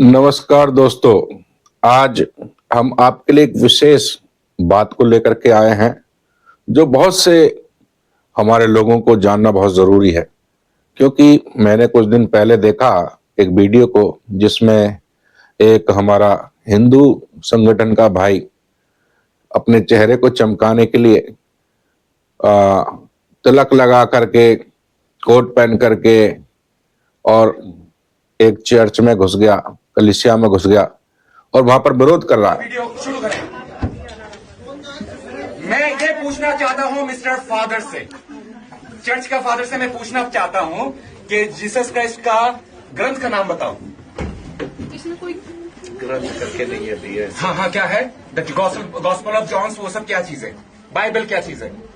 नमस्कार दोस्तों। आज हम आपके लिए एक विशेष बात को लेकर के आए हैं जो बहुत से हमारे लोगों को जानना बहुत जरूरी है। क्योंकि मैंने कुछ दिन पहले देखा एक वीडियो को जिसमें एक हमारा हिंदू संगठन का भाई अपने चेहरे को चमकाने के लिए आ, तिलक लगा करके, कोट पहन करके और एक चर्च में घुस गया, कलीसिया में घुस गया और वहां पर विरोध कर रहा है। वीडियो शुरू करें। मैं ये पूछना चाहता हूं मिस्टर फादर से, चर्च का फादर से मैं पूछना चाहता हूं कि जीसस क्राइस्ट का ग्रंथ का नाम बताओ। इसमें कोई ग्रंथ करके नहीं है दिया। हाँ हाँ, क्या है? द गॉस्पेल ऑफ जॉन्स, वो सब क्या चीज है? बाइबल क्या चीज है?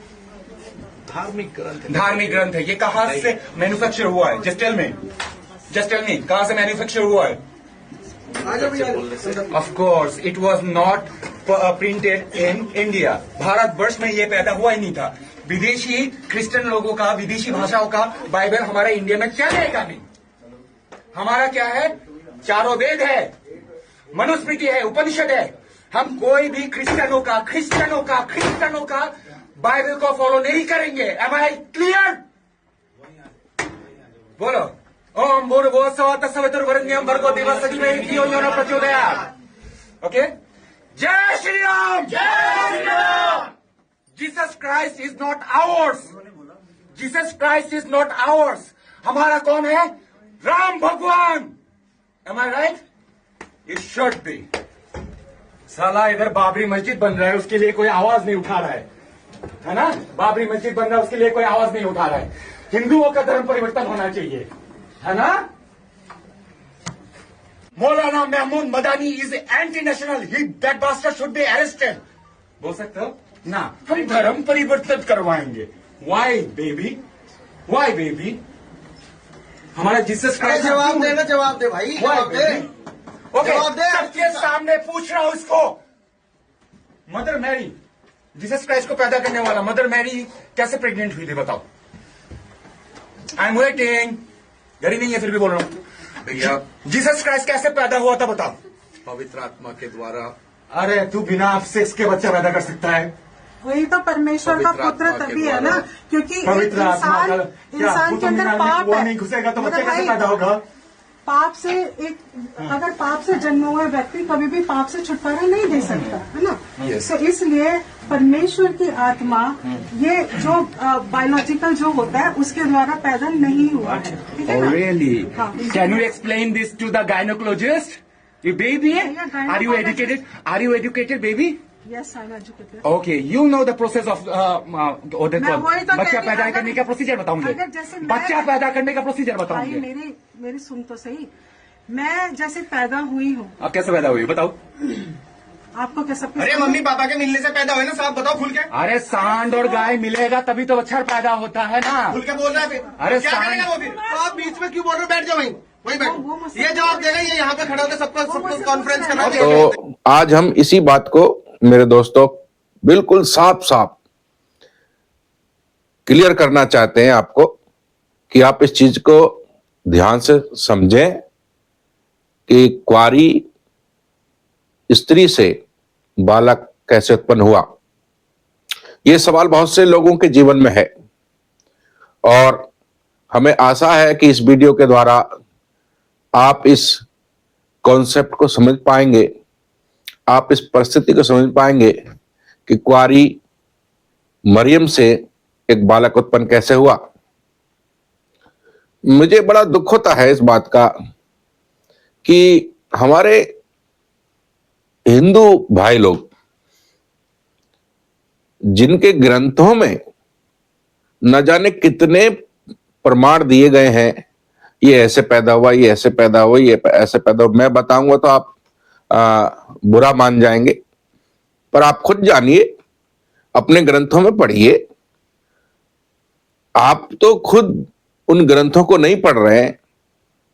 धार्मिक ग्रंथ। धार्मिक ग्रंथ है। ये कहां से मैन्युफैक्चर हुआ है? जस्ट टेल मी कहां से मैन्युफैक्चर हुआ है? Of course it was not printed in India. Bharatvarsh में ये पैदा हुआ ही नहीं था। विदेशी क्रिश्चियन लोगों का, विदेशी भाषाओं का बाइबल हमारे इंडिया में चलेगा नहीं। हमारा क्या है? चारों वेद है, मनुस्मृति है, उपनिषद है। हम कोई भी क्रिश्चियनों का बाइबल को फॉलो नहीं करेंगे। Am I clear? बोलो। ओम भूर्भुवस्सुः तत्सवितुर्वरेण्यं भर्गो देवस्य धीमहि धियो यो न प्रचोदयात्। ओके, जय श्री राम। जय Shri Ram. Jesus Christ is not ours. Jesus Christ is not ours. हमारा कौन है? राम भगवान। Am I right? It should be. साला इधर बाबरी मस्जिद बन रहा है, उसके लिए कोई आवाज नहीं उठा रहा है ना? बाबरी मस्जिद बन रहा है, उसके लिए कोई आवाज नहीं उठा रहा है। हिंदुओं का धर्म परिवर्तन होना चाहिए, है ना? मौलाना Mahmood Madani is anti national, that bastard should be arrested. बोल सकते हो ना? हम धर्म परिवर्तन करवाएंगे। Why baby? Why baby? हमारा जीसस क्राइस्ट। जवाब दे ना, जवाब दे भाई, जवाब दे। ओके, जवाब दे। सबके सामने पूछ रहा हूं इसको। मदर मैरी, जीसस क्राइस्ट को पैदा करने वाला मदर मैरी कैसे प्रेग्नेंट हुई थी? बताओ। I am waiting. घड़ी नहीं है फिर भी बोल रहा हूं। भैया, जीसस क्राइस्ट कैसे पैदा हुआ था? बताओ। पवित्र आत्मा के द्वारा। अरे तू बिना सेक्स के बच्चा पैदा कर सकता है? वही तो परमेश्वर का पवित्र पुत्र आत्मा के तभी है ना, द्वारा। क्योंकि पवित्र आत्मा का इंसान के अंदर पाप वो है। नहीं घुसेगा तो बच्चा मतलब कैसे भाई, पैदा होगा? पाप से अगर पाप से जन्म हुआ व्यक्ति कभी भी पाप से छुटकारा नहीं दे सकता, है ना? Yes. तो इसलिए परमेश्वर की आत्मा ये जो बायोलॉजिकल जो होता है उसके द्वारा पैदा नहीं हुआ है, ठीक है ना? Really? हाँ। Can you explain this to the gynecologist? You baby? Yeah, Are you educated? Are you educated, baby? Yes, I'm educated. Okay, you know the process of मैं वही तो बच्चा कहती- पैदा अगर- करने का प्रोसीजर बताऊंगे। अगर जैसे मैं- बच्चा पैदा करने का प्रोसीजर भाई बताऊंगे। मेरी सुन तो सही। मैं जैसे पैदा हुई हूँ, अब कैसे पैदा हुई बताओ? आपको कैसा? अरे मम्मी पापा के मिलने से पैदा हुए ना, साहब बताओ खुल के। अरे सांड और गाय मिलेगा तभी तो बच्चा पैदा होता है ना। खुल के बोल रहा है फिर। अरे क्या सांड- करेगा वो फिर? तो आप बीच में क्यों बोल रहे हो? बैठ जाओ वहीं, वहीं वो बैठो। मुझसे- ये जवाब देगा, ये यहाँ पे खड़ा होकर सबको कॉन्फ्रेंस करना तो- चाहिए। तो आज हम इसी बात को मेरे दोस्तों बिल्कुल साफ साफ क्लियर करना चाहते हैं आपको कि आप इस चीज को ध्यान से समझें कि कुंवारी स्त्री से बालक कैसे उत्पन्न हुआ। यह सवाल बहुत से लोगों के जीवन में है और हमें आशा है कि इस वीडियो के द्वारा आप इस कॉन्सेप्ट को समझ पाएंगे, आप इस परिस्थिति को समझ पाएंगे कि कुंवारी मरियम से एक बालक उत्पन्न कैसे हुआ। मुझे बड़ा दुख होता है इस बात का कि हमारे हिंदू भाई लोग जिनके ग्रंथों में न जाने कितने प्रमाण दिए गए हैं, ये ऐसे पैदा हुआ, ये ऐसे पैदा हुआ, ये ऐसे पैदा हुआ, मैं बताऊंगा तो आप बुरा मान जाएंगे, पर आप खुद जानिए, अपने ग्रंथों में पढ़िए। आप तो खुद उन ग्रंथों को नहीं पढ़ रहे हैं,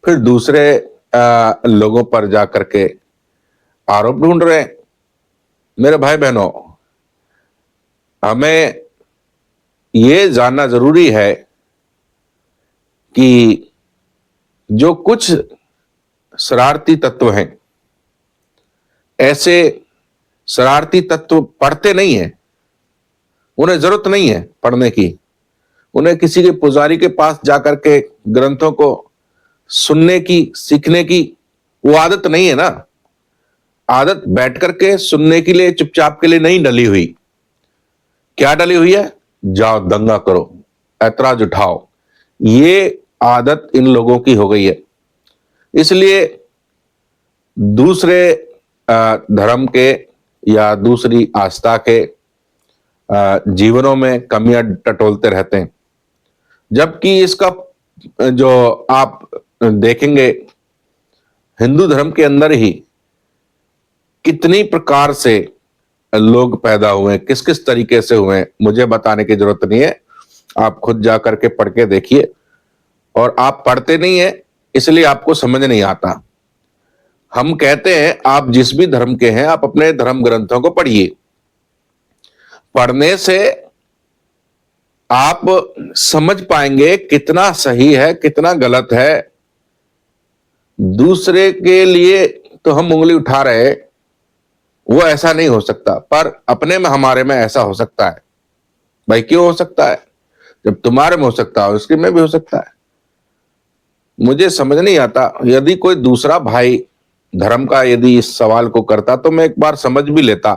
फिर दूसरे लोगों पर जाकर के आरोप ढूंढ रहे हैं। मेरे भाई बहनों, हमें ये जानना जरूरी है कि जो कुछ शरारती तत्व हैं, ऐसे शरारती तत्व पढ़ते नहीं हैं, उन्हें जरूरत नहीं है पढ़ने की। उन्हें किसी के पुजारी के पास जाकर के ग्रंथों को सुनने की, सीखने की वो आदत नहीं है ना। आदत बैठ करके सुनने के लिए, चुपचाप के लिए नहीं डली हुई। क्या डली हुई है? जाओ दंगा करो, ऐतराज उठाओ। ये आदत इन लोगों की हो गई है। इसलिए दूसरे धर्म के या दूसरी आस्था के जीवनों में कमियां टटोलते रहते हैं, जबकि इसका जो आप देखेंगे हिंदू धर्म के अंदर ही कितनी प्रकार से लोग पैदा हुए, किस किस तरीके से हुए, मुझे बताने की जरूरत नहीं है। आप खुद जा करके पढ़ के देखिए। और आप पढ़ते नहीं है इसलिए आपको समझ नहीं आता। हम कहते हैं आप जिस भी धर्म के हैं आप अपने धर्म ग्रंथों को पढ़िए। पढ़ने से आप समझ पाएंगे कितना सही है, कितना गलत है। दूसरे के लिए तो हम उंगली उठा रहे, वो ऐसा नहीं हो सकता, पर अपने में, हमारे में ऐसा हो सकता है। भाई क्यों हो सकता है? जब तुम्हारे में हो सकता है उसके में भी हो सकता है। मुझे समझ नहीं आता, यदि कोई दूसरा भाई धर्म का यदि इस सवाल को करता तो मैं एक बार समझ भी लेता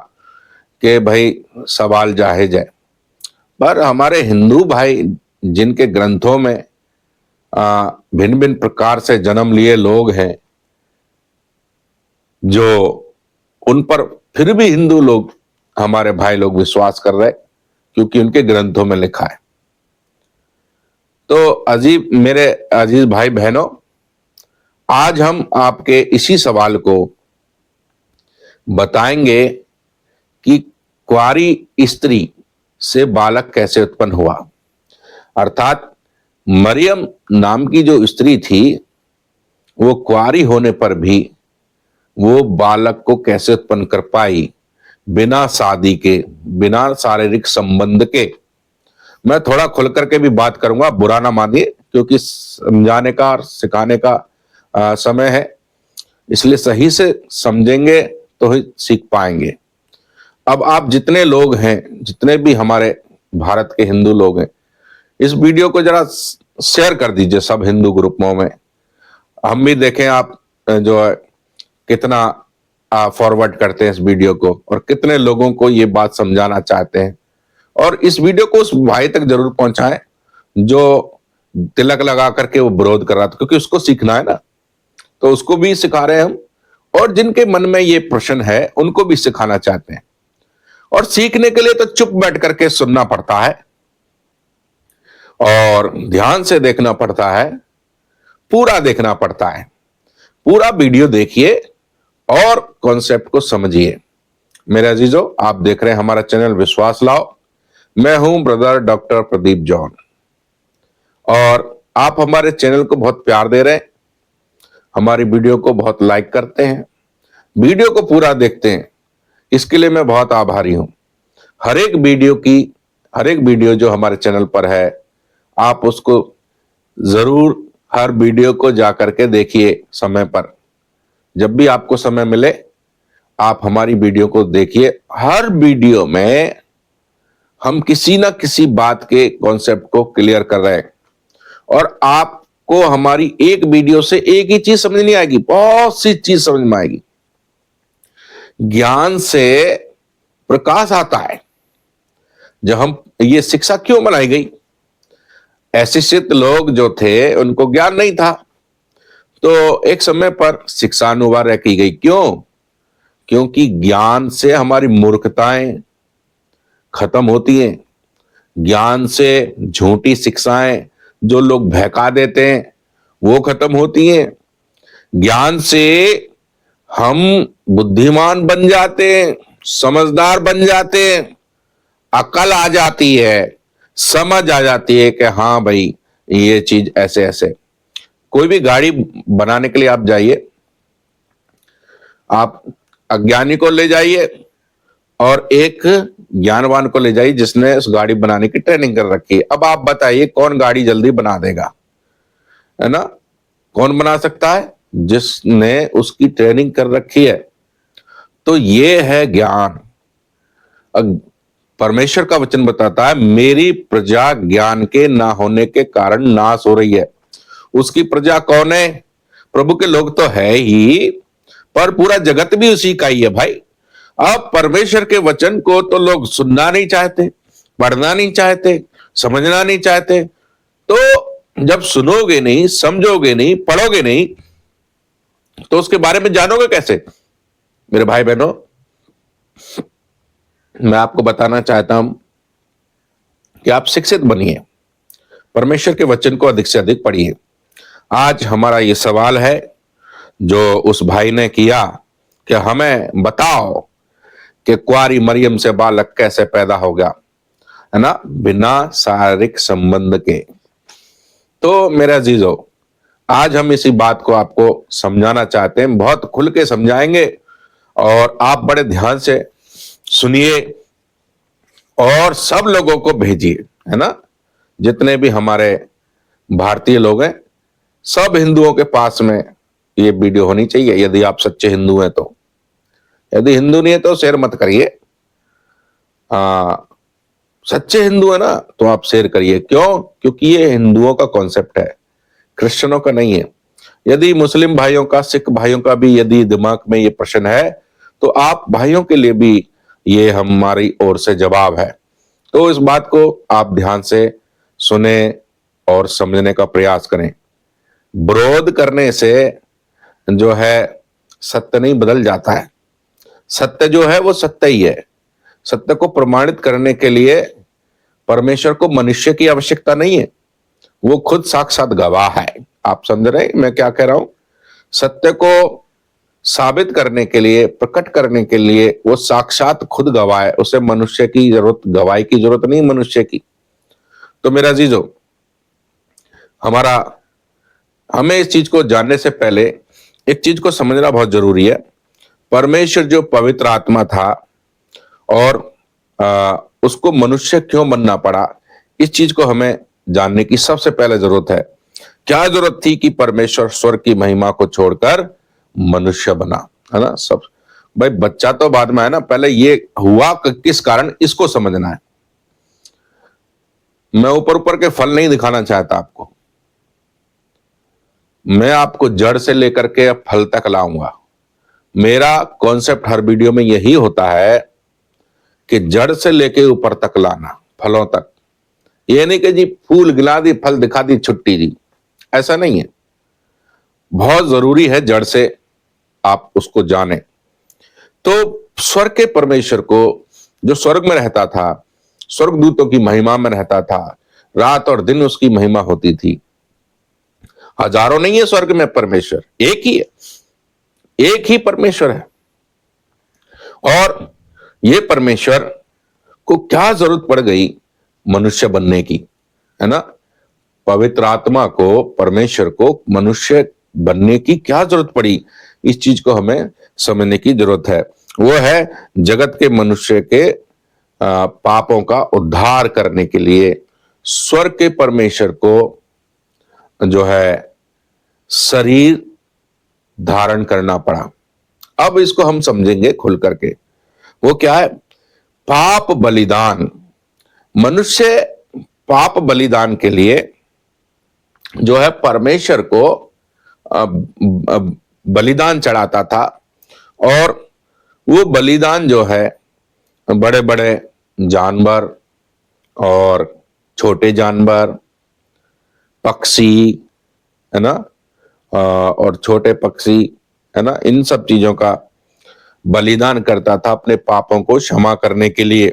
कि भाई सवाल जायज है। पर हमारे हिंदू भाई जिनके ग्रंथों में भिन्न भिन्न प्रकार से जन्म लिए लोग हैं, जो उन पर फिर भी हिंदू लोग, हमारे भाई लोग विश्वास कर रहे क्योंकि उनके ग्रंथों में लिखा है। तो मेरे अजीज भाई बहनों, आज हम आपके इसी सवाल को बताएंगे कि कुंवारी स्त्री से बालक कैसे उत्पन्न हुआ। अर्थात मरियम नाम की जो स्त्री थी, वो कुंवारी होने पर भी वो बालक को कैसे उत्पन्न कर पाई, बिना शादी के, बिना शारीरिक संबंध के। मैं थोड़ा खुल करके भी बात करूंगा, बुरा ना मानिए, क्योंकि समझाने का और सिखाने का समय है, इसलिए सही से समझेंगे तो ही सीख पाएंगे। अब आप जितने लोग हैं, जितने भी हमारे भारत के हिंदू लोग हैं, इस वीडियो को जरा शेयर कर दीजिए सब हिंदू ग्रुपों में। हम भी देखें आप जो है कितना फॉरवर्ड करते हैं इस वीडियो को, और कितने लोगों को ये बात समझाना चाहते हैं। और इस वीडियो को उस भाई तक जरूर पहुंचाएं जो तिलक लगा करके वो विरोध कर रहा था, क्योंकि उसको सीखना है ना, तो उसको भी सिखा रहे हैं हम। और जिनके मन में ये प्रश्न है उनको भी सिखाना चाहते हैं। और सीखने के लिए तो चुप बैठ करके सुनना पड़ता है और ध्यान से देखना पड़ता है, पूरा देखना पड़ता है। पूरा वीडियो देखिए और कॉन्सेप्ट को समझिए। मेरे अजीजों, आप देख रहे हैं हमारा चैनल विश्वास लाओ। मैं हूं ब्रदर डॉक्टर प्रदीप जॉन, और आप हमारे चैनल को बहुत प्यार दे रहे हैं, हमारी वीडियो को बहुत लाइक करते हैं, वीडियो को पूरा देखते हैं। इसके लिए मैं बहुत आभारी हूं। हर एक वीडियो जो हमारे चैनल पर है, आप उसको जरूर, हर वीडियो को जाकर के देखिए समय पर। जब भी आपको समय मिले आप हमारी वीडियो को देखिए। हर वीडियो में हम किसी ना किसी बात के कॉन्सेप्ट को क्लियर कर रहे हैं, और आपको हमारी एक वीडियो से एक ही चीज समझ नहीं आएगी, बहुत सी चीज समझ में आएगी। ज्ञान से प्रकाश आता है। जब हम, ये शिक्षा क्यों बनाई गई? अशिक्षित लोग जो थे उनको ज्ञान नहीं था, तो एक समय पर शिक्षा अनिवार्य की गई। क्यों? क्योंकि ज्ञान से हमारी मूर्खताएं खत्म होती हैं। ज्ञान से झूठी शिक्षाएं जो लोग बहका देते हैं वो खत्म होती हैं। ज्ञान से हम बुद्धिमान बन जाते हैं, समझदार बन जाते हैं, अकल आ जाती है, समझ आ जाती है कि हाँ भाई ये चीज ऐसे ऐसे। कोई भी गाड़ी बनाने के लिए आप जाइए, आप अज्ञानी को ले जाइए और एक ज्ञानवान को ले जाइए जिसने उस गाड़ी बनाने की ट्रेनिंग कर रखी है। अब आप बताइए कौन गाड़ी जल्दी बना देगा, है ना? कौन बना सकता है? जिसने उसकी ट्रेनिंग कर रखी है। तो ये है ज्ञान। परमेश्वर का वचन बताता है, मेरी प्रजा ज्ञान के ना होने के कारण नाश हो रही है। उसकी प्रजा कौन है? प्रभु के लोग तो है ही, पर पूरा जगत भी उसी का ही है भाई। अब परमेश्वर के वचन को तो लोग सुनना नहीं चाहते, पढ़ना नहीं चाहते, समझना नहीं चाहते। तो जब सुनोगे नहीं, समझोगे नहीं, पढ़ोगे नहीं, तो उसके बारे में जानोगे कैसे? मेरे भाई बहनों, मैं आपको बताना चाहता हूं कि आप शिक्षित बनिए, परमेश्वर के वचन को अधिक से अधिक पढ़िए। आज हमारा ये सवाल है जो उस भाई ने किया कि हमें बताओ कि कुंवारी मरियम से बालक कैसे पैदा हो गया, है ना, बिना शारीरिक संबंध के। तो मेरे अजीजों, आज हम इसी बात को आपको समझाना चाहते हैं, बहुत खुल के समझाएंगे और आप बड़े ध्यान से सुनिए और सब लोगों को भेजिए, है ना। जितने भी हमारे भारतीय लोग हैं, सब हिंदुओं के पास में ये वीडियो होनी चाहिए, यदि आप सच्चे हिंदू हैं तो। यदि हिंदू नहीं है तो शेयर मत करिए। सच्चे हिंदू है ना तो आप शेयर करिए। क्यों? क्योंकि ये हिंदुओं का कॉन्सेप्ट है, क्रिश्चियनों का नहीं है। यदि मुस्लिम भाइयों का, सिख भाइयों का भी यदि दिमाग में ये प्रश्न है तो आप भाइयों के लिए भी ये हमारी ओर से जवाब है। तो इस बात को आप ध्यान से सुने और समझने का प्रयास करें। विरोध करने से जो है सत्य नहीं बदल जाता है। सत्य जो है वो सत्य ही है। सत्य को प्रमाणित करने के लिए परमेश्वर को मनुष्य की आवश्यकता नहीं है, वो खुद साक्षात गवाह है। आप समझ रहे हैं मैं क्या कह रहा हूं? सत्य को साबित करने के लिए, प्रकट करने के लिए वो साक्षात खुद गवाह है। उसे मनुष्य की जरूरत, गवाही की जरूरत नहीं मनुष्य की। तो मेरा अजीजों, हमें इस चीज को जानने से पहले एक चीज को समझना बहुत जरूरी है। परमेश्वर जो पवित्र आत्मा था और उसको मनुष्य क्यों बनना पड़ा, इस चीज को हमें जानने की सबसे पहले जरूरत है। क्या जरूरत थी कि परमेश्वर स्वर्ग की महिमा को छोड़कर मनुष्य बना, है ना। सब भाई, बच्चा तो बाद में है ना, पहले ये हुआ किस कारण, इसको समझना है। मैं ऊपर ऊपर के फल नहीं दिखाना चाहता आपको, मैं आपको जड़ से लेकर के फल तक लाऊंगा। मेरा कॉन्सेप्ट हर वीडियो में यही होता है कि जड़ से लेके ऊपर तक लाना, फलों तक। ये नहीं कि जी फूल गिला दी, फल दिखा दी, छुट्टी जी, ऐसा नहीं है। बहुत जरूरी है जड़ से आप उसको जाने। तो स्वर्ग के परमेश्वर को, जो स्वर्ग में रहता था, स्वर्गदूतों की महिमा में रहता था, रात और दिन उसकी महिमा होती थी। हजारों नहीं है स्वर्ग में परमेश्वर, एक ही है, एक ही परमेश्वर है। और ये परमेश्वर को क्या जरूरत पड़ गई मनुष्य बनने की, है ना। पवित्र आत्मा को, परमेश्वर को मनुष्य बनने की क्या जरूरत पड़ी, इस चीज को हमें समझने की जरूरत है। वो है जगत के मनुष्य के पापों का उद्धार करने के लिए स्वर्ग के परमेश्वर को जो है शरीर धारण करना पड़ा। अब इसको हम समझेंगे खुल करके। वो क्या है? पाप बलिदान। मनुष्य पाप बलिदान के लिए जो है परमेश्वर को बलिदान चढ़ाता था। और वो बलिदान जो है बड़े बड़े जानवर और छोटे जानवर, पक्षी, है ना, और छोटे पक्षी, है ना, इन सब चीजों का बलिदान करता था अपने पापों को क्षमा करने के लिए।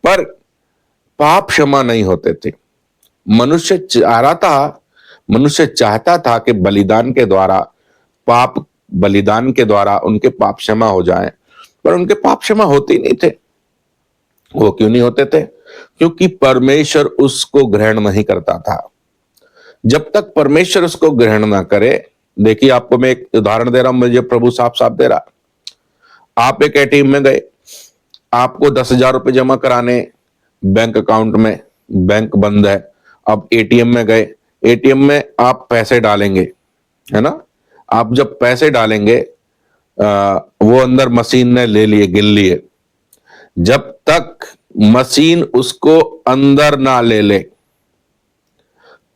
पर पाप क्षमा नहीं होते थे। मनुष्य चाहता था कि बलिदान के द्वारा, पाप बलिदान के द्वारा उनके पाप क्षमा हो जाएं, पर उनके पाप क्षमा होते ही नहीं थे। वो क्यों नहीं होते थे? क्योंकि परमेश्वर उसको ग्रहण नहीं करता था। जब तक परमेश्वर उसको ग्रहण ना करे, देखिए आपको मैं एक उदाहरण दे रहा हूं, मुझे प्रभु साफ दे रहा। आप एक एटीएम में गए, आपको 10,000 रुपए जमा कराने बैंक अकाउंट में, बैंक बंद है। अब एटीएम में गए, एटीएम में आप पैसे डालेंगे, है ना, आप जब पैसे डालेंगे वो अंदर मशीन ने ले लिए, गिन लिए, जब तक मशीन उसको अंदर ना ले ले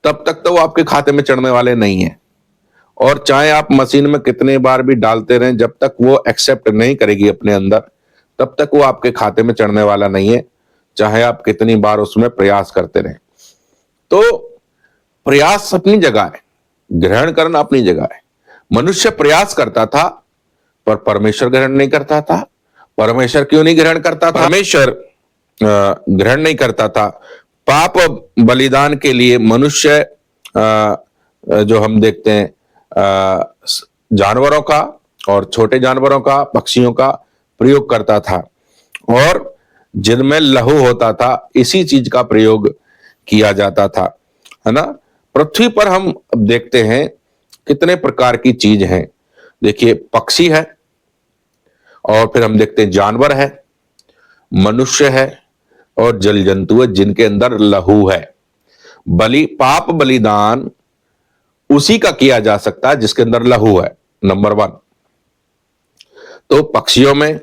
तब तक तो वो आपके खाते में चढ़ने वाले नहीं है। और चाहे आप मशीन में कितने बार भी डालते रहें, जब तक वो एक्सेप्ट नहीं करेगी अपने अंदर, तब तक वो आपके खाते में चढ़ने वाला नहीं है, चाहे आप कितनी बार उसमें प्रयास करते रहें। तो प्रयास अपनी जगह है, ग्रहण करना अपनी जगह है। मनुष्य प्रयास करता था पर परमेश्वर ग्रहण नहीं करता था। परमेश्वर क्यों नहीं ग्रहण करता था? परमेश्वर ग्रहण नहीं करता था। पाप बलिदान के लिए मनुष्य जो हम देखते हैं जानवरों का और छोटे जानवरों का, पक्षियों का प्रयोग करता था, और जिनमें लहू होता था इसी चीज का प्रयोग किया जाता था, है ना। पृथ्वी पर हम अब देखते हैं कितने प्रकार की चीज हैं। देखिए, पक्षी है, और फिर हम देखते हैं जानवर है, मनुष्य है, और जल जंतु है जिनके अंदर लहू है। पाप बलिदान उसी का किया जा सकता है जिसके अंदर लहू है, नंबर 1। तो पक्षियों में,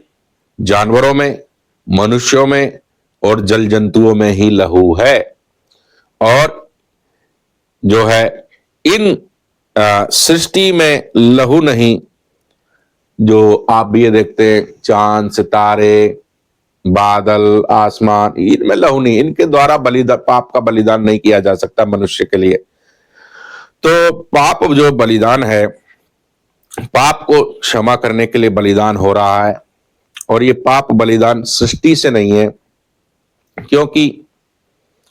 जानवरों में, मनुष्यों में और जल जंतुओं में ही लहू है। और जो है इन सृष्टि में लहू नहीं, जो आप भी ये देखते हैं चांद, सितारे, बादल, आसमान, इनमें लहू नहीं, इनके द्वारा बलिदान, पाप का बलिदान नहीं किया जा सकता मनुष्य के लिए। तो पाप जो बलिदान है, पाप को क्षमा करने के लिए बलिदान हो रहा है, और ये पाप बलिदान सृष्टि से नहीं है, क्योंकि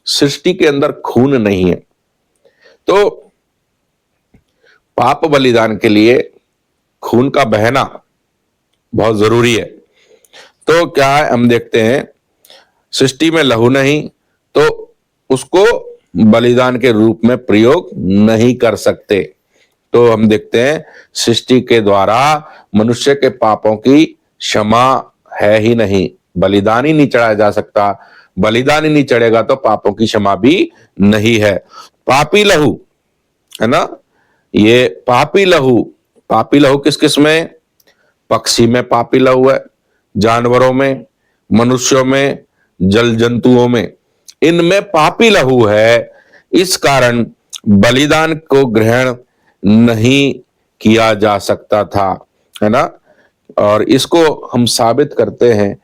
सृष्टि के अंदर खून नहीं है। तो पाप बलिदान के लिए खून का बहना बहुत जरूरी है। तो क्या है, हम देखते हैं सृष्टि में लहू नहीं, तो उसको बलिदान के रूप में प्रयोग नहीं कर सकते। तो हम देखते हैं सृष्टि के द्वारा मनुष्य के पापों की क्षमा है ही नहीं, बलिदान ही नहीं चढ़ाया जा सकता। बलिदान ही नहीं चढ़ेगा तो पापों की क्षमा भी नहीं है। पापी लहू, है ना, ये पापी लहू किस किस में? पक्षी में पापी लहू है, जानवरों में, मनुष्यों में, जल जंतुओं में, इनमें पापी लहू है। इस कारण बलिदान को ग्रहण नहीं किया जा सकता था, है ना। और इसको हम साबित करते हैं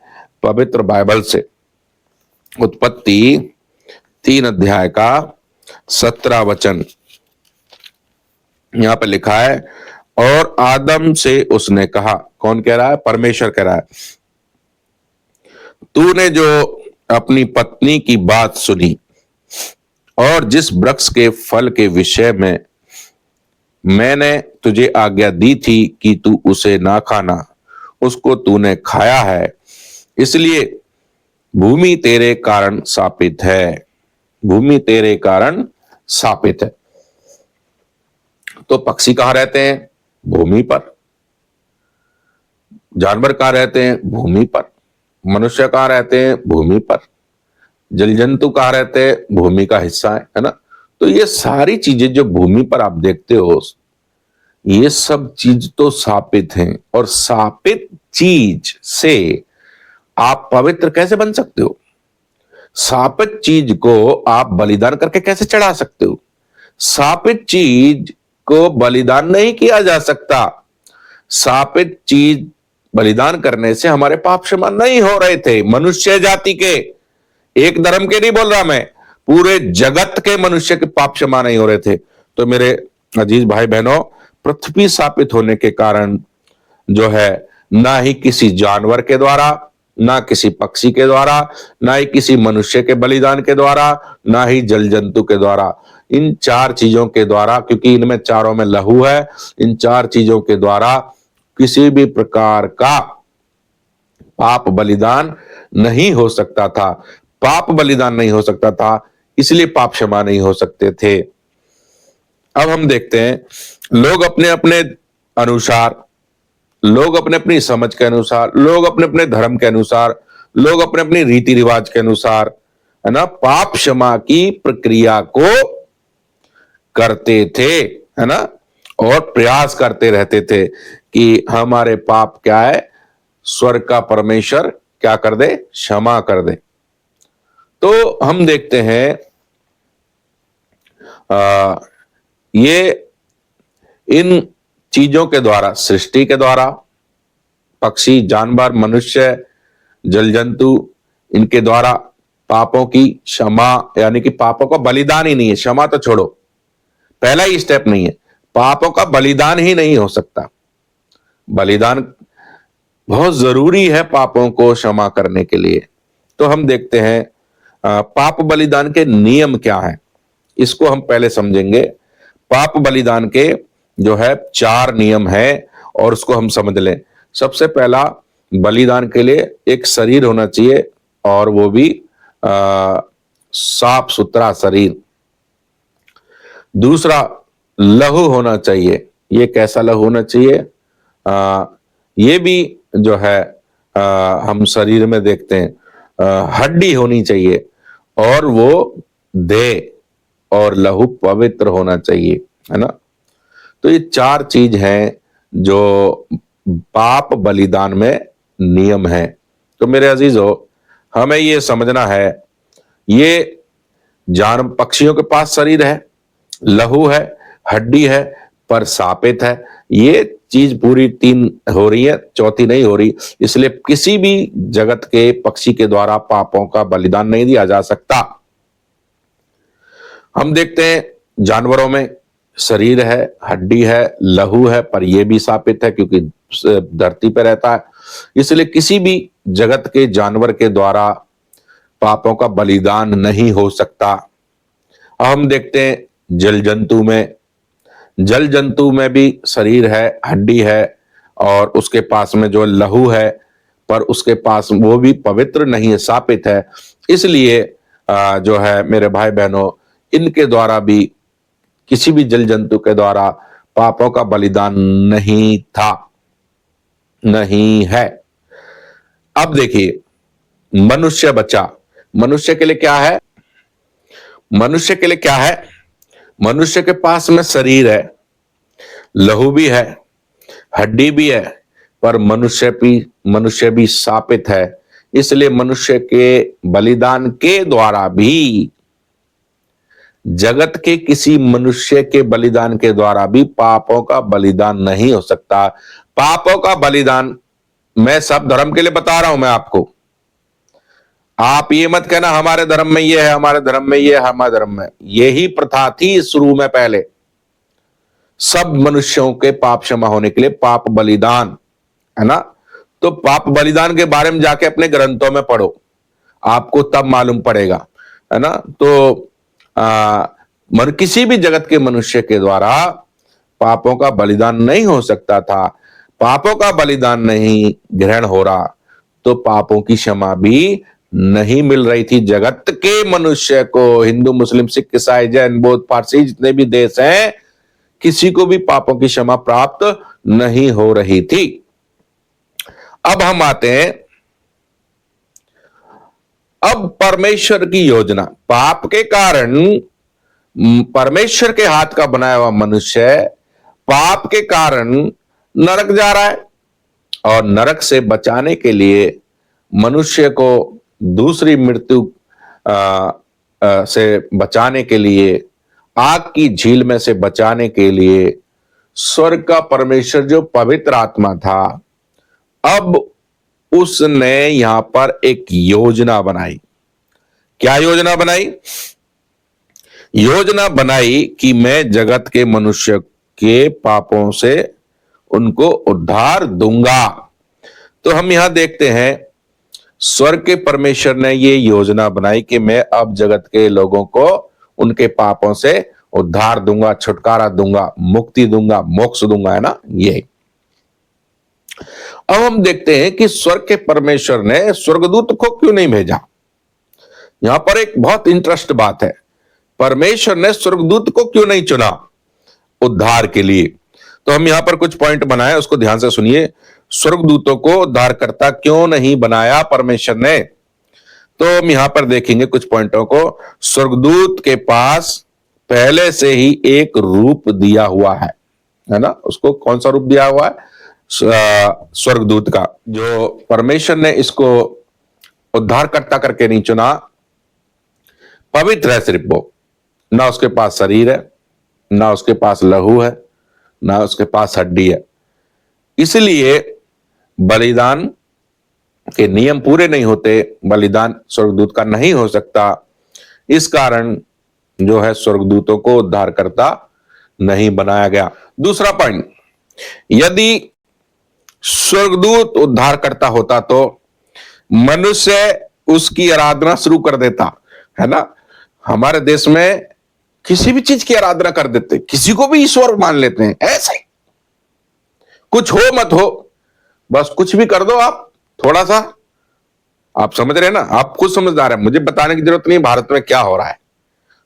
पवित्र बाइबल से। उत्पत्ति 3 अध्याय का 17 वचन यहां पर लिखा है, और आदम से उसने कहा, कौन कह रहा है? परमेश्वर कह रहा है, तूने जो अपनी पत्नी की बात सुनी और जिस वृक्ष के फल के विषय में मैंने तुझे आज्ञा दी थी कि तू उसे ना खाना, उसको तूने खाया है, इसलिए भूमि तेरे कारण शापित है। भूमि तेरे कारण शापित है। तो पक्षी कहां रहते हैं? भूमि पर। जानवर कहां रहते हैं? भूमि पर। मनुष्य कहां रहते हैं? भूमि पर। जल जंतु कहां रहते हैं? भूमि का हिस्सा है ना। तो ये सारी चीजें जो भूमि पर आप देखते हो, ये सब चीज तो शापित हैं, और शापित चीज से आप पवित्र कैसे बन सकते हो? शापित चीज को आप बलिदान करके कैसे चढ़ा सकते हो? शापित चीज को बलिदान नहीं किया जा सकता। शापित चीज बलिदान करने से हमारे पाप क्षमा नहीं हो रहे थे। मनुष्य जाति के, एक धर्म के नहीं बोल रहा मैं, पूरे जगत के मनुष्य के पाप क्षमा नहीं हो रहे थे। तो मेरे अजीज भाई बहनों, पृथ्वी शापित होने के कारण जो है, ना ही किसी जानवर के द्वारा, ना किसी पक्षी के द्वारा, ना ही किसी मनुष्य के बलिदान के द्वारा, ना ही जल जंतु के द्वारा, इन 4 चीजों के द्वारा, क्योंकि इनमें चारों में लहू है, इन 4 चीजों के द्वारा किसी भी प्रकार का पाप बलिदान नहीं हो सकता था। पाप बलिदान नहीं हो सकता था, इसलिए पाप क्षमा नहीं हो सकते थे। अब हम देखते हैं, लोग अपने अपने अनुसार, लोग अपने अपनी समझ के अनुसार, लोग अपने अपने धर्म के अनुसार, लोग अपने अपने रीति रिवाज के अनुसार, है ना, पाप क्षमा की प्रक्रिया को करते थे, है ना। और प्रयास करते रहते थे कि हमारे पाप क्या है, स्वर्ग का परमेश्वर क्या कर दे, क्षमा कर दे। तो हम देखते हैं ये इन चीजों के द्वारा, सृष्टि के द्वारा, पक्षी, जानवर, मनुष्य, जल जंतु, इनके द्वारा पापों की क्षमा, यानी कि पापों का बलिदान ही नहीं है, क्षमा तो छोड़ो, पहला ही स्टेप नहीं है, पापों का बलिदान ही नहीं हो सकता। बलिदान बहुत जरूरी है पापों को क्षमा करने के लिए। तो हम देखते हैं पाप बलिदान के नियम क्या हैं, इसको हम पहले समझेंगे। पाप बलिदान के जो है 4 नियम हैं और उसको हम समझ लें। सबसे पहला, बलिदान के लिए एक शरीर होना चाहिए और वो भी साफ सुथरा शरीर। दूसरा, लहू होना चाहिए। ये कैसा लहू होना चाहिए? ये भी जो है हम शरीर में देखते हैं, हड्डी होनी चाहिए और वो देह और लहू पवित्र होना चाहिए, है ना। तो ये 4 चीज हैं जो पाप बलिदान में नियम है। तो मेरे अजीजों, हमें ये समझना है, ये पक्षियों के पास शरीर है, लहू है, हड्डी है, पर सापित है। ये चीज पूरी 3 हो रही है, चौथी नहीं हो रही। इसलिए किसी भी जगत के पक्षी के द्वारा पापों का बलिदान नहीं दिया जा सकता। हम देखते हैं जानवरों में शरीर है, हड्डी है, लहू है, पर यह भी सापित है क्योंकि धरती पर रहता है। इसलिए किसी भी जगत के जानवर के द्वारा पापों का बलिदान नहीं हो सकता। अब हम देखते हैं जल जंतु में भी शरीर है, हड्डी है और उसके पास में जो लहू है, पर उसके पास वो भी पवित्र नहीं है, सापित है। इसलिए जो है मेरे भाई बहनों, इनके द्वारा भी, किसी भी जल जंतु के द्वारा पापों का बलिदान नहीं था, नहीं है। अब देखिए, मनुष्य बचा। मनुष्य के लिए क्या है? मनुष्य के लिए क्या है? मनुष्य के पास में शरीर है, लहू भी है, हड्डी भी है, पर मनुष्य भी सापित है। इसलिए मनुष्य के बलिदान के द्वारा भी, जगत के किसी मनुष्य के बलिदान के द्वारा भी पापों का बलिदान नहीं हो सकता। पापों का बलिदान मैं सब धर्म के लिए बता रहा हूं मैं आपको। आप ये मत कहना हमारे धर्म में ये है, हमारे धर्म में ये है, हमारे धर्म में यही प्रथा थी शुरू में। पहले सब मनुष्यों के पाप क्षमा होने के लिए पाप बलिदान, है ना। तो पाप बलिदान के बारे में जाके अपने ग्रंथों में पढ़ो, आपको तब मालूम पड़ेगा, है ना। तो किसी भी जगत के मनुष्य के द्वारा पापों का बलिदान नहीं हो सकता था। पापों का बलिदान नहीं ग्रहण हो रहा तो पापों की क्षमा भी नहीं मिल रही थी जगत के मनुष्य को। हिंदू, मुस्लिम, सिख, ईसाई, जैन, बौद्ध, पारसी, जितने भी देश हैं, किसी को भी पापों की क्षमा प्राप्त नहीं हो रही थी। अब हम आते हैं, अब परमेश्वर की योजना। पाप के कारण परमेश्वर के हाथ का बनाया हुआ मनुष्य पाप के कारण नरक जा रहा है, और नरक से बचाने के लिए, मनुष्य को दूसरी मृत्यु से बचाने के लिए, आग की झील में से बचाने के लिए, स्वर्ग का परमेश्वर जो पवित्र आत्मा था, अब उसने यहां पर एक योजना बनाई। क्या योजना बनाई? योजना बनाई कि मैं जगत के मनुष्य के पापों से उनको उद्धार दूंगा। तो हम यहां देखते हैं, स्वर्ग के परमेश्वर ने ये योजना बनाई कि मैं अब जगत के लोगों को उनके पापों से उद्धार दूंगा, छुटकारा दूंगा, मुक्ति दूंगा, मोक्ष दूंगा, है ना। ये अब हम देखते हैं कि स्वर्ग के परमेश्वर ने स्वर्गदूत को क्यों नहीं भेजा। यहां पर एक बहुत इंटरेस्ट बात है, परमेश्वर ने स्वर्गदूत को क्यों नहीं चुना उद्धार के लिए। तो हम यहां पर कुछ पॉइंट बनाए, उसको ध्यान से सुनिए। स्वर्गदूतों को उद्धारकर्ता क्यों नहीं बनाया परमेश्वर ने? तो हम यहां पर देखेंगे कुछ पॉइंटों को। स्वर्गदूत के पास पहले से ही एक रूप दिया हुआ है, है ना, उसको कौन सा रूप दिया हुआ है? स्वर्गदूत का। जो परमेश्वर ने इसको उद्धारकर्ता करके नहीं चुना, पवित्र है सिर्फ वो, ना उसके पास शरीर है, ना उसके पास लहू है, ना उसके पास हड्डी है। इसलिए बलिदान के नियम पूरे नहीं होते, बलिदान स्वर्गदूत का नहीं हो सकता। इस कारण जो है स्वर्गदूतों को उद्धारकर्ता नहीं बनाया गया। दूसरा पॉइंट, यदि स्वर्गदूत उद्धारकर्ता होता तो मनुष्य उसकी आराधना शुरू कर देता, है ना। हमारे देश में किसी भी चीज की आराधना कर देते, किसी को भी ईश्वर मान लेते हैं, ऐसे कुछ हो मत हो, बस कुछ भी कर दो आप, थोड़ा सा, आप समझ रहे हैं ना, आप खुद समझदार हैं, मुझे बताने की जरूरत नहीं भारत में क्या हो रहा है।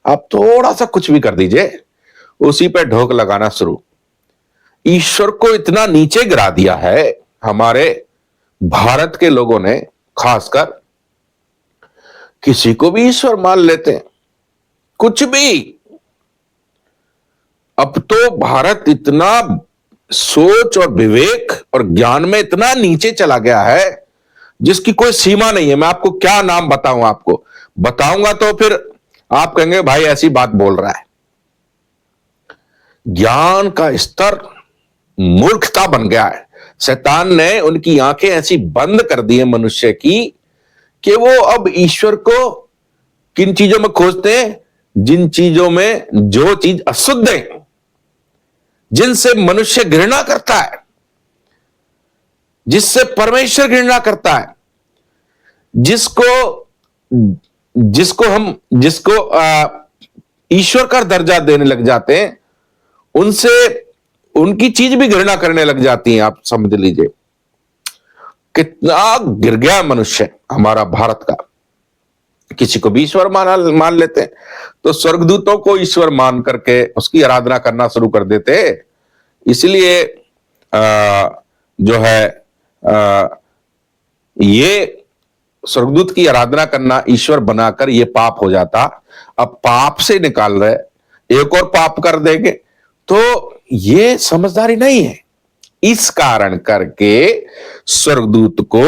आप थोड़ा सा कुछ भी कर दीजिए, उसी पे ढोक लगाना शुरू। ईश्वर को इतना नीचे गिरा दिया है हमारे भारत के लोगों ने, खासकर किसी को भी ईश्वर मान लेते हैं, कुछ भी। अब तो भारत इतना सोच और विवेक और ज्ञान में इतना नीचे चला गया है जिसकी कोई सीमा नहीं है। मैं आपको क्या नाम बताऊं, आपको बताऊंगा तो फिर आप कहेंगे भाई ऐसी बात बोल रहा है। ज्ञान का स्तर मूर्खता बन गया है। शैतान ने उनकी आंखें ऐसी बंद कर दी है मनुष्य की कि वो अब ईश्वर को किन चीजों में खोजते हैं? जिन चीजों में जो चीज अशुद्ध है, जिनसे मनुष्य घृणा करता है, जिससे परमेश्वर घृणा करता है, जिसको ईश्वर का दर्जा देने लग जाते हैं, उनसे उनकी चीज भी घृणा करने लग जाती हैं। आप समझ लीजिए कितना गिर गया मनुष्य हमारा भारत का। किसी को भी ईश्वर मान लेते हैं, तो स्वर्गदूतों को ईश्वर मान करके उसकी आराधना करना शुरू कर देते। इसलिए जो है ये स्वर्गदूत की आराधना करना ईश्वर बनाकर ये पाप हो जाता। अब पाप से निकाल रहे, एक और पाप कर देंगे, तो ये समझदारी नहीं है। इस कारण करके स्वर्गदूत को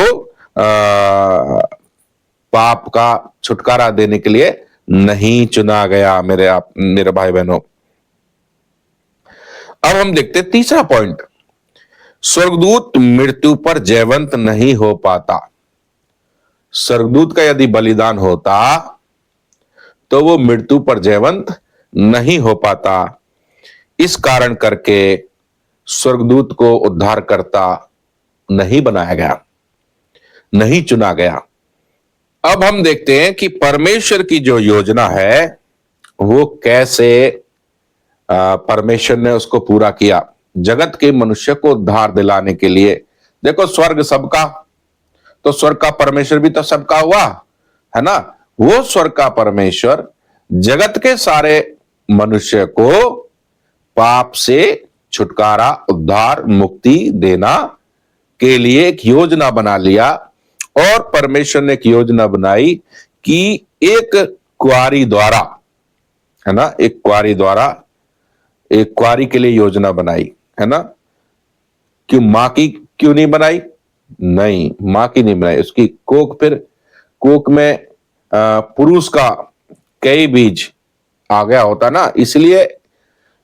पाप का छुटकारा देने के लिए नहीं चुना गया मेरे भाई बहनों। अब हम देखते हैं तीसरा पॉइंट, स्वर्गदूत मृत्यु पर जयवंत नहीं हो पाता। स्वर्गदूत का यदि बलिदान होता तो वो मृत्यु पर जयवंत नहीं हो पाता। इस कारण करके स्वर्गदूत को उद्धारकर्ता नहीं बनाया गया, नहीं चुना गया। अब हम देखते हैं कि परमेश्वर की जो योजना है वो कैसे परमेश्वर ने उसको पूरा किया जगत के मनुष्य को उद्धार दिलाने के लिए। देखो स्वर्ग सबका, तो स्वर्ग का परमेश्वर भी तो सबका हुआ, है ना। वो स्वर्ग का परमेश्वर जगत के सारे मनुष्य को पाप से छुटकारा, उद्धार, मुक्ति देना के लिए एक योजना बना लिया। और परमेश्वर ने एक योजना बनाई कि एक कुंवारी द्वारा, है ना, एक कुंवारी के लिए योजना बनाई, है ना। क्यों मां की क्यों नहीं बनाई? नहीं, मां की नहीं बनाई, उसकी कोख, फिर कोख में पुरुष का कई बीज आ गया होता ना, इसलिए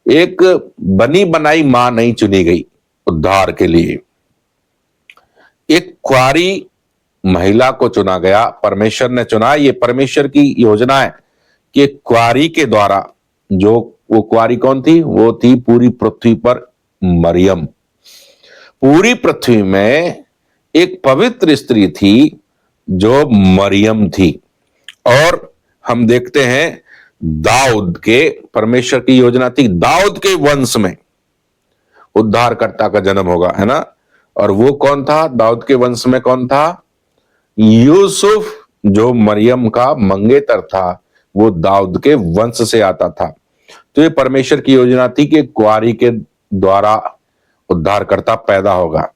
एक बनी बनाई मां नहीं चुनी गई उद्धार के लिए। एक कुंवारी महिला को चुना गया, परमेश्वर ने चुना। ये परमेश्वर की योजना है कि एक कुंवारी के द्वारा, जो वो कुंवारी कौन थी? वो थी पूरी पृथ्वी पर मरियम। पूरी पृथ्वी में एक पवित्र स्त्री थी जो मरियम थी। और हम देखते हैं दाऊद के, परमेश्वर की योजना थी दाऊद के वंश में उद्धारकर्ता का जन्म होगा, है ना। और वो कौन था? दाऊद के वंश में कौन था? यूसुफ, जो मरियम का मंगेतर था, वो दाऊद के वंश से आता था। तो ये परमेश्वर की योजना थी कि कुंवारी के द्वारा उद्धारकर्ता पैदा होगा।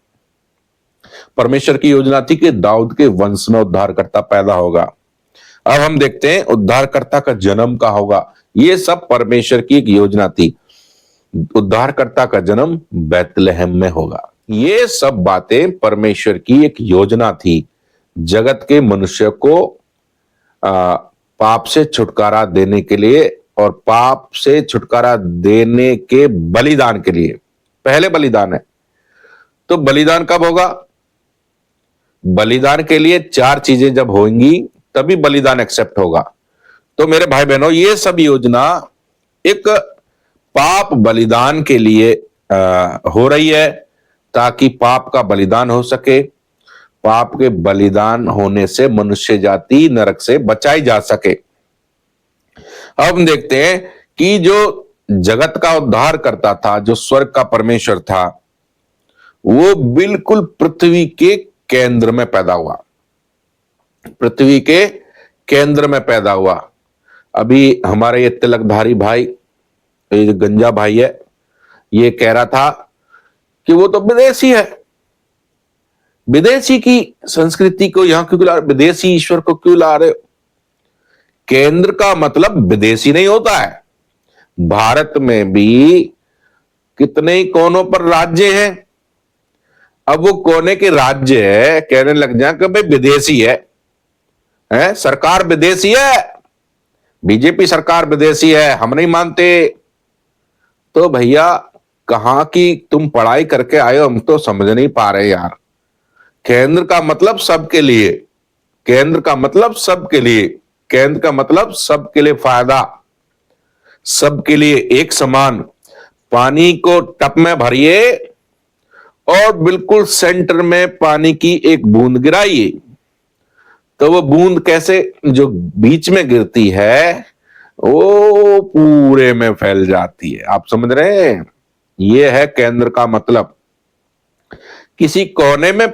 परमेश्वर की योजना थी कि दाऊद के वंश में उद्धारकर्ता पैदा होगा। अब हम देखते हैं उद्धारकर्ता का जन्म का होगा। ये सब परमेश्वर की एक योजना थी। उद्धारकर्ता का जन्म बैतलहम में होगा। ये सब बातें परमेश्वर की एक योजना थी, जगत के मनुष्य को पाप से छुटकारा देने के लिए और पाप से छुटकारा देने के बलिदान के लिए। पहले बलिदान है, तो बलिदान कब होगा? बलिदान के लिए 4 चीजें जब होंगी तभी बलिदान एक्सेप्ट होगा। तो मेरे भाई बहनों, ये सब योजना एक पाप बलिदान के लिए हो रही है, ताकि पाप का बलिदान हो सके, पाप के बलिदान होने से मनुष्य जाति नरक से बचाई जा सके। अब हम देखते हैं कि जो जगत का उद्धार करता था, जो स्वर्ग का परमेश्वर था, वो बिल्कुल पृथ्वी के केंद्र में पैदा हुआ। पृथ्वी के केंद्र में पैदा हुआ। अभी हमारे ये तिलकधारी भाई, ये जो गंजा भाई है, ये कह रहा था कि वो तो विदेशी है, विदेशी की संस्कृति को यहां क्यों ला रहे, विदेशी ईश्वर को क्यों ला रहे हो? केंद्र का मतलब विदेशी नहीं होता है। भारत में भी कितने ही कोनों पर राज्य हैं। अब वो कोने के राज्य है, कहने लग जाए कि भाई विदेशी है, सरकार विदेशी है, बीजेपी सरकार विदेशी है, हम नहीं मानते। तो भैया कहां की तुम पढ़ाई करके आए हो, हम तो समझ नहीं पा रहे यार। केंद्र का मतलब सबके लिए, केंद्र का मतलब सबके लिए, केंद्र का मतलब सबके लिए फायदा, सबके लिए एक समान। पानी को टप में भरिए और बिल्कुल सेंटर में पानी की एक बूंद गिराइए, तो वो बूंद कैसे जो बीच में गिरती है वो पूरे में फैल जाती है। आप समझ रहे हैं? ये है केंद्र का मतलब। किसी कोने में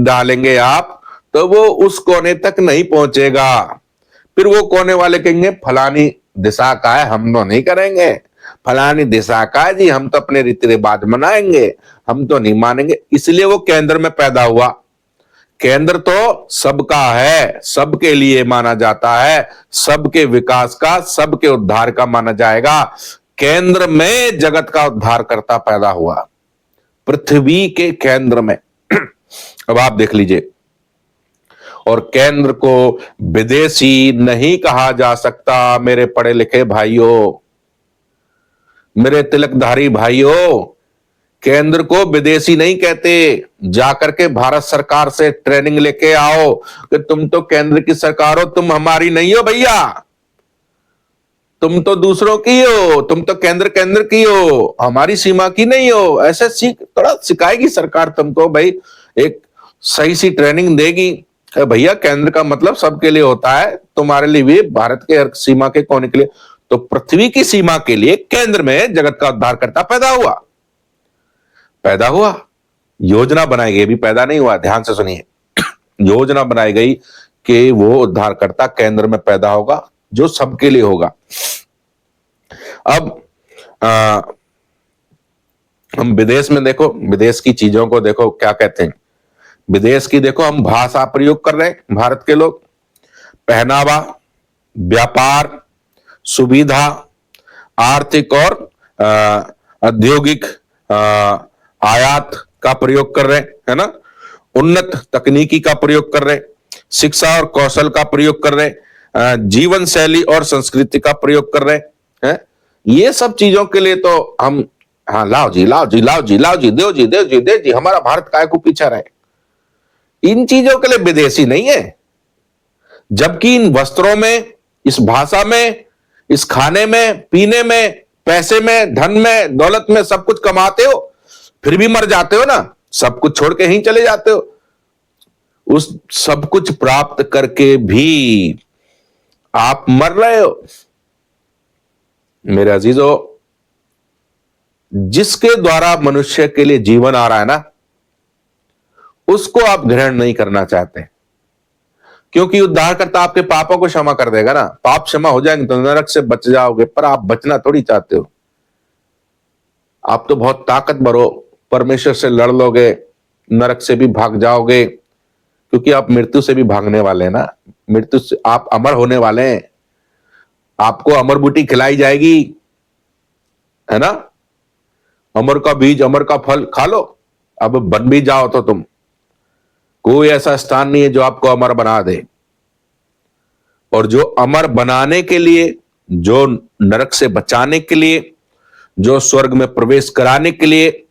डालेंगे आप तो वो उस कोने तक नहीं पहुंचेगा, फिर वो कोने वाले कहेंगे फलानी दिशा का है, हम तो नहीं करेंगे, फलानी दिशा का है जी, हम तो अपने रीति रिवाज मनाएंगे, हम तो नहीं मानेंगे। इसलिए वो केंद्र में पैदा हुआ। केंद्र तो सबका है, सबके लिए माना जाता है, सबके विकास का, सबके उद्धार का माना जाएगा। केंद्र में जगत का उद्धारकर्ता पैदा हुआ, पृथ्वी के केंद्र में। अब आप देख लीजिए, और केंद्र को विदेशी नहीं कहा जा सकता। मेरे पढ़े लिखे भाइयों, मेरे तिलकधारी भाइयों, केंद्र को विदेशी नहीं कहते। जाकर के भारत सरकार से ट्रेनिंग लेके आओ कि तुम तो केंद्र की सरकार हो, तुम हमारी नहीं हो भैया, तुम तो दूसरों की हो, तुम तो केंद्र केंद्र की हो, हमारी सीमा की नहीं हो। ऐसे थोड़ा सिखाएगी सरकार तुमको भाई, एक सही सी ट्रेनिंग देगी। भैया केंद्र का मतलब सबके लिए होता है, तुम्हारे लिए भी, भारत के हर सीमा के कोने के लिए। तो पृथ्वी की सीमा के लिए केंद्र में जगत का उद्धारकर्ता पैदा हुआ, पैदा हुआ। योजना बनाई गई, भी पैदा नहीं हुआ, ध्यान से सुनिए। योजना बनाई गई कि वो उद्धारकर्ता केंद्र में पैदा होगा, जो सबके लिए होगा। अब हम विदेश में देखो, विदेश की चीजों को देखो क्या कहते हैं। विदेश की देखो, हम भाषा प्रयोग कर रहे हैं भारत के लोग, पहनावा, व्यापार, सुविधा, आर्थिक और औद्योगिक आयात का प्रयोग कर रहे हैं, है ना। उन्नत तकनीकी का प्रयोग कर रहे हैं, शिक्षा और कौशल का प्रयोग कर रहे हैं, जीवन शैली और संस्कृति का प्रयोग कर रहे हैं। ये सब चीजों के लिए तो हम, हाँ लाओ जी, लाओ जी, लाओ जी, लाओ जी, दो जी, दो जी, दे जी, हमारा भारत काय को पीछा रहे। इन चीजों के लिए विदेशी नहीं है। जबकि इन वस्त्रों में, इस भाषा में, इस खाने में, पीने में, पैसे में, धन में, दौलत में सब कुछ कमाते हो, फिर भी मर जाते हो ना, सब कुछ छोड़ के ही चले जाते हो। उस सब कुछ प्राप्त करके भी आप मर रहे हो। मेरे अजीजों, जिसके द्वारा मनुष्य के लिए जीवन आ रहा है ना, उसको आप ग्रहण नहीं करना चाहते, क्योंकि उद्धारकर्ता आपके पापों को क्षमा कर देगा ना। पाप क्षमा हो जाएंगे तो नरक से बच जाओगे, पर आप बचना थोड़ी चाहते हो। आप तो बहुत ताकतवर हो, परमेश्वर से लड़ लोगे, नरक से भी भाग जाओगे, क्योंकि आप मृत्यु से भी भागने वाले हैं ना। मृत्यु से आप अमर होने वाले हैं, आपको अमर बूटी खिलाई जाएगी, है ना। अमर का बीज अमर का फल खा लो, अब बन भी जाओ तो तुम, कोई ऐसा स्थान नहीं है जो आपको अमर बना दे। और जो अमर बनाने के लिए, जो नरक से बचाने के लिए, जो स्वर्ग में प्रवेश कराने के लिए,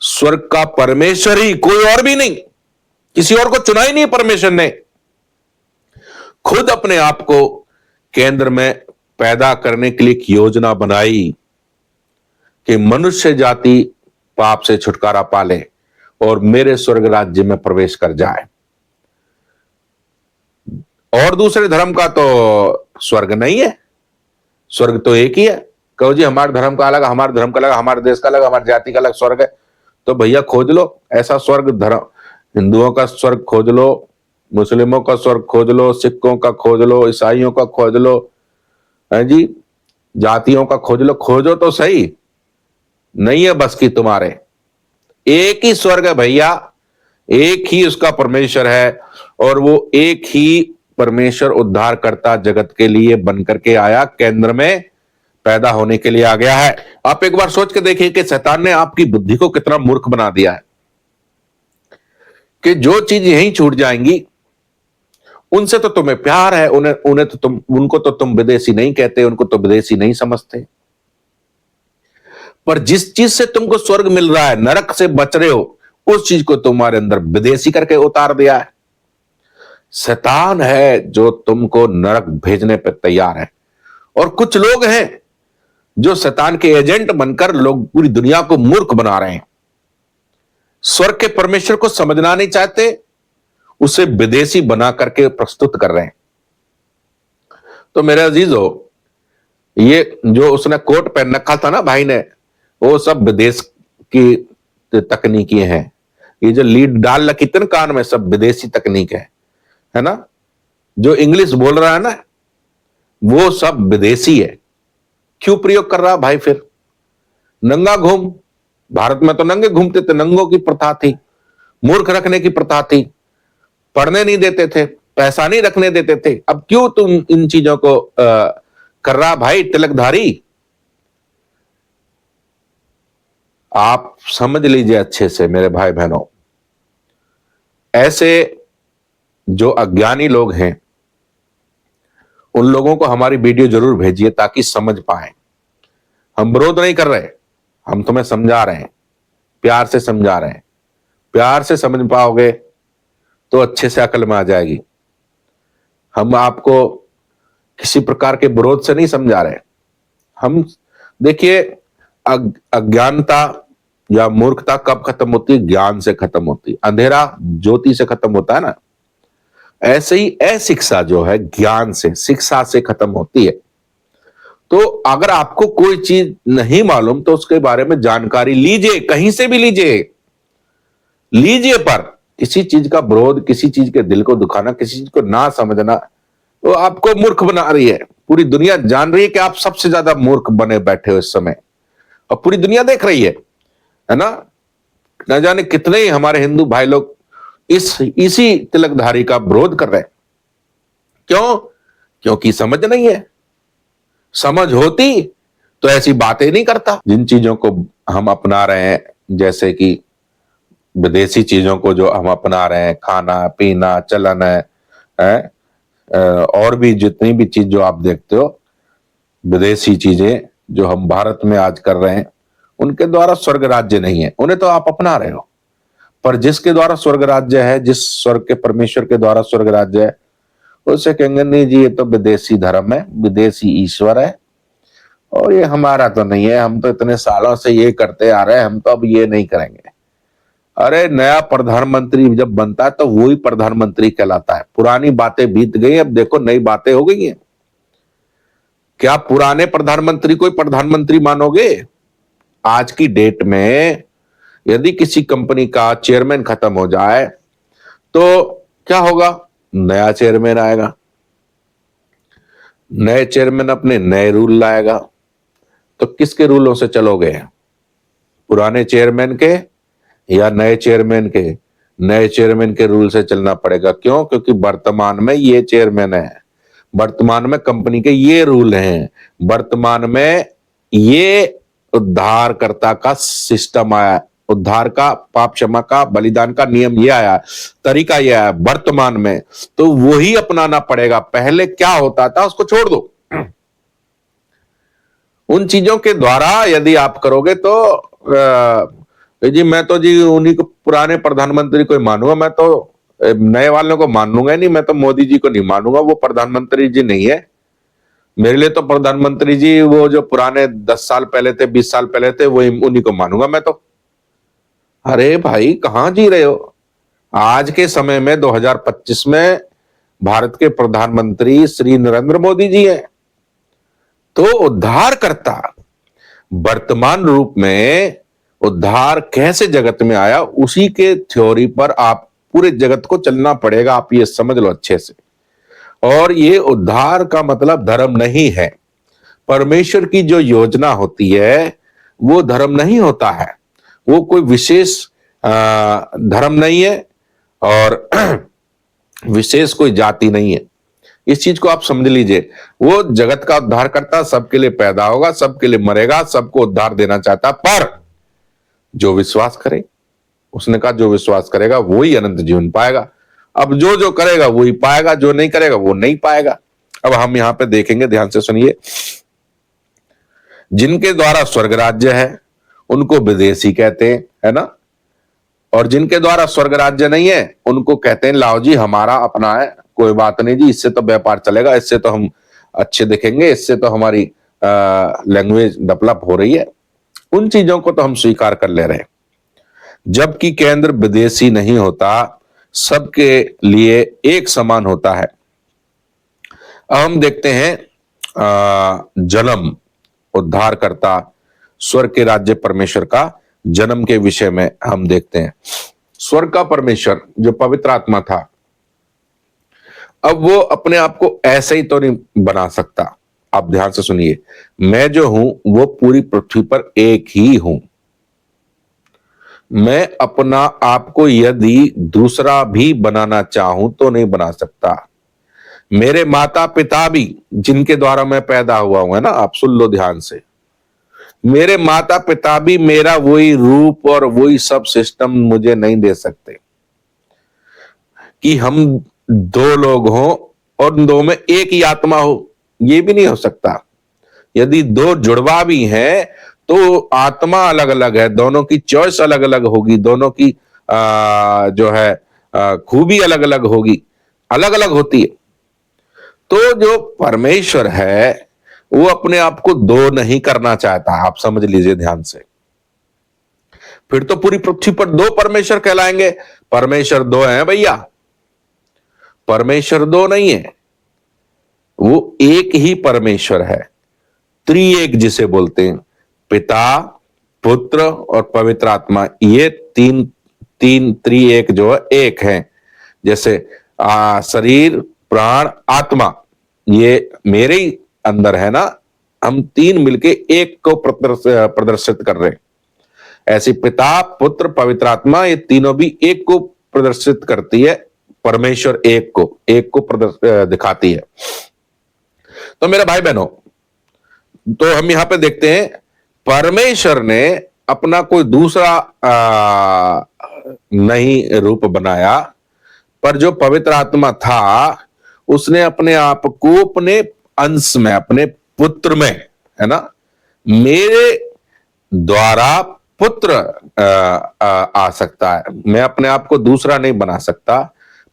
स्वर्ग का परमेश्वर ही, कोई और भी नहीं, किसी और को चुना ही नहीं परमेश्वर ने, खुद अपने आप को केंद्र में पैदा करने के लिए एक योजना बनाई कि मनुष्य जाति पाप से छुटकारा पाले और मेरे स्वर्ग राज्य में प्रवेश कर जाए। और दूसरे धर्म का तो स्वर्ग नहीं है, स्वर्ग तो एक ही है। कहो जी हमारे धर्म का अलग, हमारे धर्म का अलग, हमारे देश का अलग, हमारी जाति का अलग स्वर्ग है, तो भैया खोज लो ऐसा स्वर्ग। धर्म, हिंदुओं का स्वर्ग खोज लो, मुस्लिमों का स्वर्ग खोज लो, सिखों का खोज लो, ईसाइयों का खोज लो, है जी, जातियों का खोज लो, खोजो तो सही, नहीं है बस की तुम्हारे। एक ही स्वर्ग है भैया, एक ही उसका परमेश्वर है, और वो एक ही परमेश्वर उद्धार करता जगत के लिए बन करके आया, केंद्र में पैदा होने के लिए आ गया है। आप एक बार सोच के देखिए कि शैतान ने आपकी बुद्धि को कितना मूर्ख बना दिया है कि जो चीज यहीं छूट जाएंगी उनसे तो तुम्हें प्यार है, उन्हें तो उनको तो तुम विदेशी नहीं कहते, उनको तो विदेशी नहीं समझते, पर जिस चीज से तुमको स्वर्ग मिल रहा है, नरक से बच रहे हो, उस चीज को तुम्हारे अंदर विदेशी करके उतार दिया है। शैतान है जो तुमको नरक भेजने पर तैयार है, और कुछ लोग हैं जो शैतान के एजेंट बनकर लोग पूरी दुनिया को मूर्ख बना रहे हैं, स्वर्ग के परमेश्वर को समझना नहीं चाहते, उसे विदेशी बना करके प्रस्तुत कर रहे हैं। तो मेरे अजीजों, ये जो उसने कोट पहन रखा था ना भाई ने, वो सब विदेश की तकनीकी हैं। ये जो लीड डाल रखी थी ना कान में, सब विदेशी तकनीक है ना। जो इंग्लिश बोल रहा है ना, वो सब विदेशी है। क्यों प्रयोग कर रहा भाई? फिर नंगा घूम, भारत में तो नंगे घूमते थे, नंगों की प्रथा थी, मूर्ख रखने की प्रथा थी, पढ़ने नहीं देते थे, पैसा नहीं रखने देते थे। अब क्यों तुम इन चीजों को कर रहा भाई तिलकधारी? आप समझ लीजिए अच्छे से मेरे भाई बहनों, ऐसे जो अज्ञानी लोग हैं उन लोगों को हमारी वीडियो जरूर भेजिए ताकि समझ पाए। हम विरोध नहीं कर रहे, हम तुम्हें समझा रहे हैं, प्यार से समझा रहे हैं। प्यार से समझ पाओगे तो अच्छे से अकल में आ जाएगी। हम आपको किसी प्रकार के विरोध से नहीं समझा रहे। हम देखिए, अज्ञानता या मूर्खता कब खत्म होती है? ज्ञान से खत्म होती है। अंधेरा ज्योति से खत्म होता है ना, ऐसे ही अशिक्षा जो है ज्ञान से, शिक्षा से खत्म होती है। तो अगर आपको कोई चीज नहीं मालूम तो उसके बारे में जानकारी लीजिए, कहीं से भी लीजिए, पर किसी चीज का विरोध, किसी चीज के दिल को दुखाना, किसी चीज को ना समझना, तो आपको मूर्ख बना रही है। पूरी दुनिया जान रही है कि आप सबसे ज्यादा मूर्ख बने बैठे हो इस समय, और पूरी दुनिया देख रही है ना। न जाने कितने ही हमारे हिंदू भाई लोग इसी तिलकधारी का विरोध कर रहे हैं। क्यों? क्योंकि समझ नहीं है। समझ होती तो ऐसी बातें नहीं करता। जिन चीजों को हम अपना रहे हैं, जैसे कि विदेशी चीजों को जो हम अपना रहे हैं, खाना पीना चलन है, और भी जितनी भी चीज जो आप देखते हो, विदेशी चीजें जो हम भारत में आज कर रहे हैं, उनके द्वारा स्वर्ग राज्य नहीं है, उन्हें तो आप अपना रहे हो। पर जिसके द्वारा स्वर्ग राज्य है, जिस स्वर्ग के परमेश्वर के द्वारा स्वर्ग राज्य है, उसे कहेंगे नहीं जी ये तो विदेशी धर्म है, विदेशी ईश्वर है, और ये हमारा तो नहीं है, हम तो इतने सालों से ये करते आ रहे हैं, हम तो अब ये नहीं करेंगे। अरे नया प्रधानमंत्री जब बनता है तो वही प्रधानमंत्री कहलाता है। पुरानी बातें बीत गई, अब देखो नई बातें हो गई हैं। क्या पुराने प्रधानमंत्री को प्रधानमंत्री मानोगे? आज की डेट में यदि किसी कंपनी का चेयरमैन खत्म हो जाए तो क्या होगा? नया चेयरमैन आएगा, नए चेयरमैन अपने नए रूल लाएगा। तो किसके रूलों से चलोगे? पुराने चेयरमैन के या नए चेयरमैन के? नए चेयरमैन के रूल से चलना पड़ेगा। क्यों? क्योंकि वर्तमान में ये चेयरमैन है, वर्तमान में कंपनी के ये रूल हैं, वर्तमान में ये उद्धारकर्ता का सिस्टम आया, उद्धार का, पाप क्षमा का, बलिदान का नियम ये आया, तरीका ये आया वर्तमान में, तो वही अपनाना पड़ेगा। पहले क्या होता था उसको छोड़ दो। उन चीजों के द्वारा यदि आप करोगे तो जी मैं तो जी उन्हीं को पुराने प्रधानमंत्री को ही मानूंगा, मैं तो नए वालों को मानूंगा नहीं, मैं तो मोदी जी को नहीं मानूंगा, वो प्रधानमंत्री जी नहीं है मेरे लिए। तो प्रधानमंत्री जी वो जो पुराने 10 साल पहले थे, 20 साल पहले थे, वो उन्हीं को मानूंगा मैं तो। अरे भाई कहां जी रहे हो? आज के समय में 2025 में भारत के प्रधानमंत्री श्री नरेंद्र मोदी जी हैं। तो उद्धार करता वर्तमान रूप में उद्धार कैसे जगत में आया, उसी के थ्योरी पर आप पूरे जगत को चलना पड़ेगा। आप ये समझ लो अच्छे से। और ये उद्धार का मतलब धर्म नहीं है। परमेश्वर की जो योजना होती है वो धर्म नहीं होता है, वो कोई विशेष धर्म नहीं है और विशेष कोई जाति नहीं है। इस चीज को आप समझ लीजिए। वो जगत का उद्धार करता, सबके लिए पैदा होगा, सबके लिए मरेगा, सबको उद्धार देना चाहता, पर जो विश्वास करे, उसने कहा जो विश्वास करेगा वो ही अनंत जीवन पाएगा। अब जो जो करेगा वो ही पाएगा, जो नहीं करेगा वो नहीं पाएगा। अब हम यहां पे देखेंगे, ध्यान से सुनिए। जिनके द्वारा स्वर्ग राज्य है उनको विदेशी कहते हैं, है ना। और जिनके द्वारा स्वर्ग राज्य नहीं है उनको कहते हैं लाओ जी हमारा अपना है, कोई बात नहीं जी, इससे तो व्यापार चलेगा, इससे तो हम अच्छे दिखेंगे, इससे तो हमारी लैंग्वेज डेवलप हो रही है। उन चीजों को तो हम स्वीकार कर ले रहे हैं, जबकि केंद्र विदेशी नहीं होता, सबके लिए एक समान होता है। अब हम देखते हैं जन्म, उद्धार करता, स्वर्ग के राज्य परमेश्वर का जन्म के विषय में हम देखते हैं। स्वर्ग का परमेश्वर जो पवित्र आत्मा था, अब वो अपने आप को ऐसे ही तो नहीं बना सकता। आप ध्यान से सुनिए, मैं जो हूं वो पूरी पृथ्वी पर एक ही हूं। मैं अपना आप को यदि दूसरा भी बनाना चाहूं तो नहीं बना सकता। मेरे माता पिता भी जिनके द्वारा मैं पैदा हुआ हूं, है ना, आप सुन लो ध्यान से, मेरे माता पिता भी मेरा वही रूप और वही सब सिस्टम मुझे नहीं दे सकते कि हम दो लोग हों और दो में एक ही आत्मा हो, ये भी नहीं हो सकता। यदि दो जुड़वा भी हैं तो आत्मा अलग अलग है, दोनों की चॉइस अलग अलग होगी, दोनों की जो है खूबी अलग अलग होगी, अलग अलग होती है। तो जो परमेश्वर है वो अपने आप को दो नहीं करना चाहता। आप समझ लीजिए ध्यान से, फिर तो पूरी पृथ्वी पर दो परमेश्वर कहलाएंगे। परमेश्वर दो हैं भैया, परमेश्वर दो नहीं है, वो एक ही परमेश्वर है, त्रिएक जिसे बोलते हैं, पिता, पुत्र और पवित्र आत्मा। ये तीन त्रिएक जो है एक है। जैसे शरीर, प्राण, आत्मा, ये मेरे ही अंदर है ना, हम तीन मिलके एक को प्रदर्शित कर रहे हैं। ऐसे पिता, पुत्र, पवित्र आत्मा, ये तीनों भी एक को प्रदर्शित करती है। परमेश्वर एक को दिखाती है। तो मेरे भाई बहनों, तो हम यहां पे देखते हैं परमेश्वर ने अपना कोई दूसरा नहीं रूप बनाया, पर जो पवित्र आत्मा था उसने अपने आप को अपने अंश में, अपने पुत्र में, है ना, मेरे द्वारा पुत्र आ सकता है। मैं अपने आप को दूसरा नहीं बना सकता,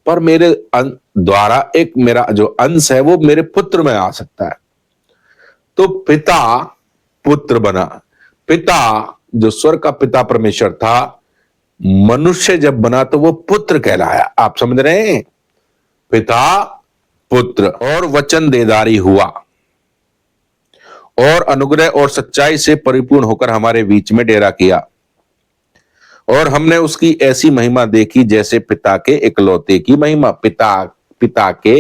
पर मेरे द्वारा एक मेरा जो अंश है वो मेरे पुत्र में आ सकता है। तो पिता पुत्र बना। पिता जो स्वर्ग का पिता परमेश्वर था, मनुष्य जब बना तो वो पुत्र कहलाया। आप समझ रहे हैं, पिता पुत्र, और वचन देदारी हुआ और अनुग्रह और सच्चाई से परिपूर्ण होकर हमारे बीच में डेरा किया, और हमने उसकी ऐसी महिमा देखी जैसे पिता के इकलौते की महिमा। पिता के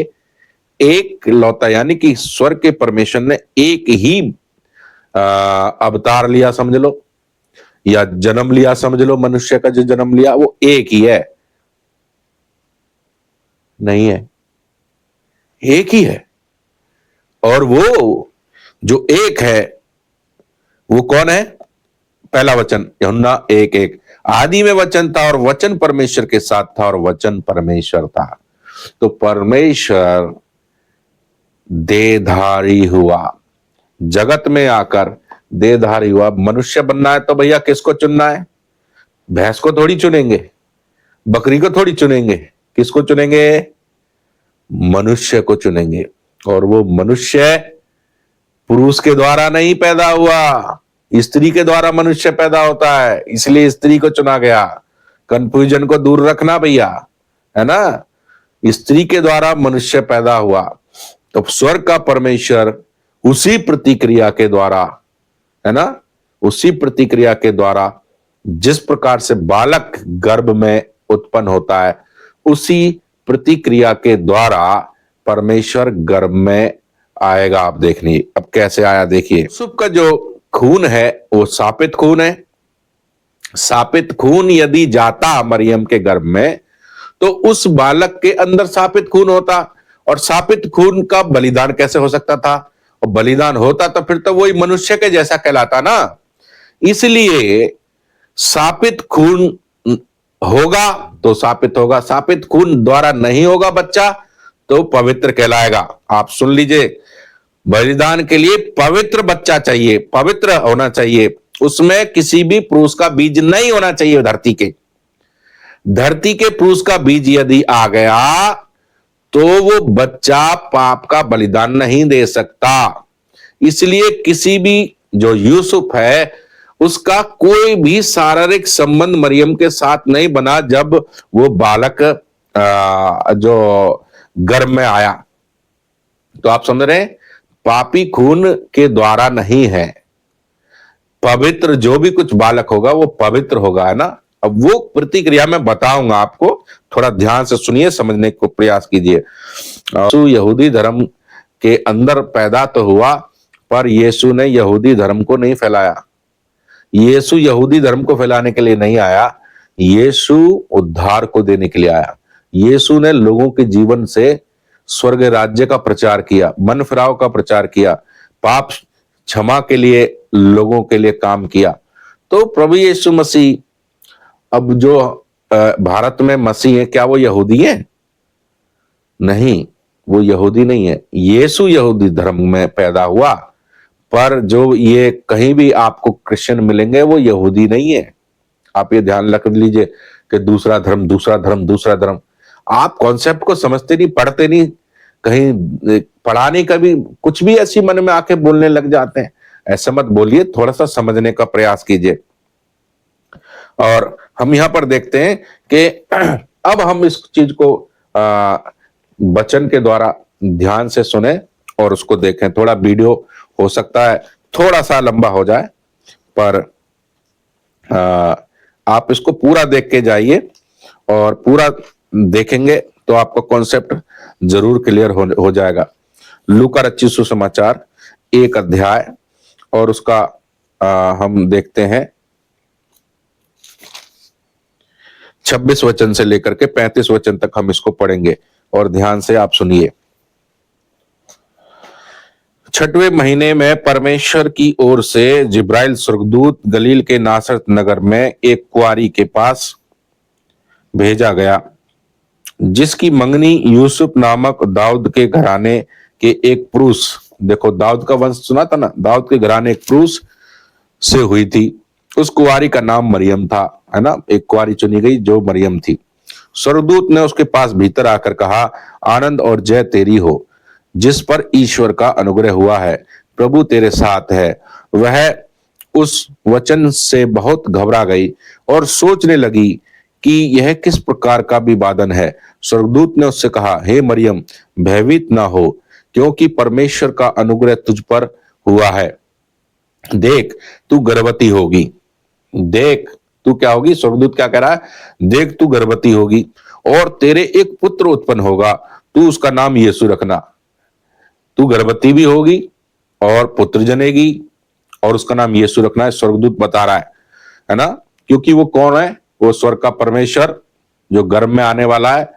एक लौता, यानी कि स्वर्ग के परमेश्वर ने एक ही अवतार लिया समझ लो, या जन्म लिया समझ लो। मनुष्य का जो जन्म लिया वो एक ही है, नहीं है, एक ही है। और वो जो एक है वो कौन है? पहला वचन यूहन्ना 1:1, आदि में वचन था और वचन परमेश्वर के साथ था और वचन परमेश्वर था। तो परमेश्वर देहधारी हुआ, जगत में आकर देहधारी हुआ। मनुष्य बनना है तो भैया किसको चुनना है? भैंस को थोड़ी चुनेंगे, बकरी को थोड़ी चुनेंगे, किसको चुनेंगे? मनुष्य को चुनेंगे। और वो मनुष्य पुरुष के द्वारा नहीं पैदा हुआ, स्त्री के द्वारा मनुष्य पैदा होता है, इसलिए स्त्री को चुना गया। कंफ्यूजन को दूर रखना भैया, है ना? स्त्री के द्वारा मनुष्य पैदा हुआ। तो स्वर्ग का परमेश्वर उसी प्रतिक्रिया के द्वारा, है ना, उसी प्रतिक्रिया के द्वारा जिस प्रकार से बालक गर्भ में उत्पन्न होता है, उसी प्रतिक्रिया के द्वारा परमेश्वर गर्भ में आएगा। आप देखिए अब कैसे आया, देखिए। यूसुफ का जो खून है वो सापित खून है। सापित खून यदि जाता मरियम के गर्भ में तो उस बालक के अंदर सापित खून होता, और सापित खून का बलिदान कैसे हो सकता था? और बलिदान होता तो फिर तो वही मनुष्य के जैसा कहलाता ना। इसलिए सापित खून होगा तो सापित होगा, सापित खून द्वारा नहीं होगा बच्चा तो पवित्र कहलाएगा। आप सुन लीजिए, बलिदान के लिए पवित्र बच्चा चाहिए, पवित्र होना चाहिए, उसमें किसी भी पुरुष का बीज नहीं होना चाहिए। धरती के पुरुष का बीज यदि आ गया तो वो बच्चा पाप का बलिदान नहीं दे सकता। इसलिए किसी भी जो यूसुफ है उसका कोई भी शारीरिक संबंध मरियम के साथ नहीं बना जब वो बालक जो गर्भ में आया। तो आप समझ रहे हैं, पापी खून के द्वारा नहीं है, पवित्र जो भी कुछ बालक होगा वो पवित्र होगा, है ना। अब वो प्रतिक्रिया मैं बताऊंगा आपको, थोड़ा ध्यान से सुनिए, समझने को प्रयास कीजिए। यीशु यहूदी धर्म के अंदर पैदा तो हुआ, पर यीशु ने यहूदी धर्म को नहीं फैलाया। यीशु यहूदी धर्म को फैलाने के लिए नहीं आया, यीशु उद्धार को देने के लिए आया। यीशु ने लोगों के जीवन से स्वर्ग राज्य का प्रचार किया, मन फिराव का प्रचार किया, पाप क्षमा के लिए लोगों के लिए काम किया। तो प्रभु यीशु मसीह, अब जो भारत में मसीह है, क्या वो यहूदी है? नहीं, वो यहूदी नहीं है। यीशु यहूदी धर्म में पैदा हुआ, पर जो ये कहीं भी आपको क्रिश्चियन मिलेंगे वो यहूदी नहीं है। आप ये ध्यान रख लीजिए कि दूसरा धर्म, दूसरा धर्म, दूसरा धर्म। आप कॉन्सेप्ट को समझते नहीं, पढ़ते नहीं, कहीं पढ़ाने का भी कुछ भी ऐसी मन में आके बोलने लग जाते हैं। ऐसा मत बोलिए, थोड़ा सा समझने का प्रयास कीजिए। और हम यहां पर देखते हैं कि अब हम इस चीज को वचन के द्वारा ध्यान से सुने और उसको देखें। थोड़ा वीडियो हो सकता है थोड़ा सा लंबा हो जाए, पर आप इसको पूरा देख के जाइए, और पूरा देखेंगे तो आपका कॉन्सेप्ट जरूर क्लियर हो जाएगा। लूका रचित सुसमाचार 1 अध्याय और उसका हम देखते हैं 26 वचन से लेकर के 35 वचन तक हम इसको पढ़ेंगे, और ध्यान से आप सुनिए। 6वें महीने में परमेश्वर की ओर से जिब्राइल स्वर्गदूत गलील के नासरत नगर में एक कुआरी के पास भेजा गया, जिसकी मंगनी यूसुफ नामक दाऊद के घराने के एक पुरुष, देखो दाऊद का वंश सुना था ना, दाऊद के घराने एक पुरुष से हुई थी। उस कुआरी का नाम मरियम था, है ना। एक कुआरी चुनी गई जो मरियम थी। स्वर्गदूत ने उसके पास भीतर आकर कहा, आनंद और जय तेरी हो, जिस पर ईश्वर का अनुग्रह हुआ है, प्रभु तेरे साथ है। वह उस वचन से बहुत घबरा गई और सोचने लगी कि यह किस प्रकार का विवादन है। स्वर्गदूत ने उससे कहा, हे मरियम, भयभीत ना हो, क्योंकि परमेश्वर का अनुग्रह तुझ पर हुआ है। देख तू गर्भवती होगी। देख तू क्या होगी? स्वर्गदूत क्या कह रहा है? देख तू गर्भवती होगी और तेरे एक पुत्र उत्पन्न होगा, तू उसका नाम यीशु रखना। तू गर्भवती भी होगी और पुत्र जनेगी और उसका नाम यीशु रखना है। स्वर्गदूत बता रहा है ना, क्योंकि वो कौन है? वो स्वर्ग का परमेश्वर जो गर्भ में आने वाला है,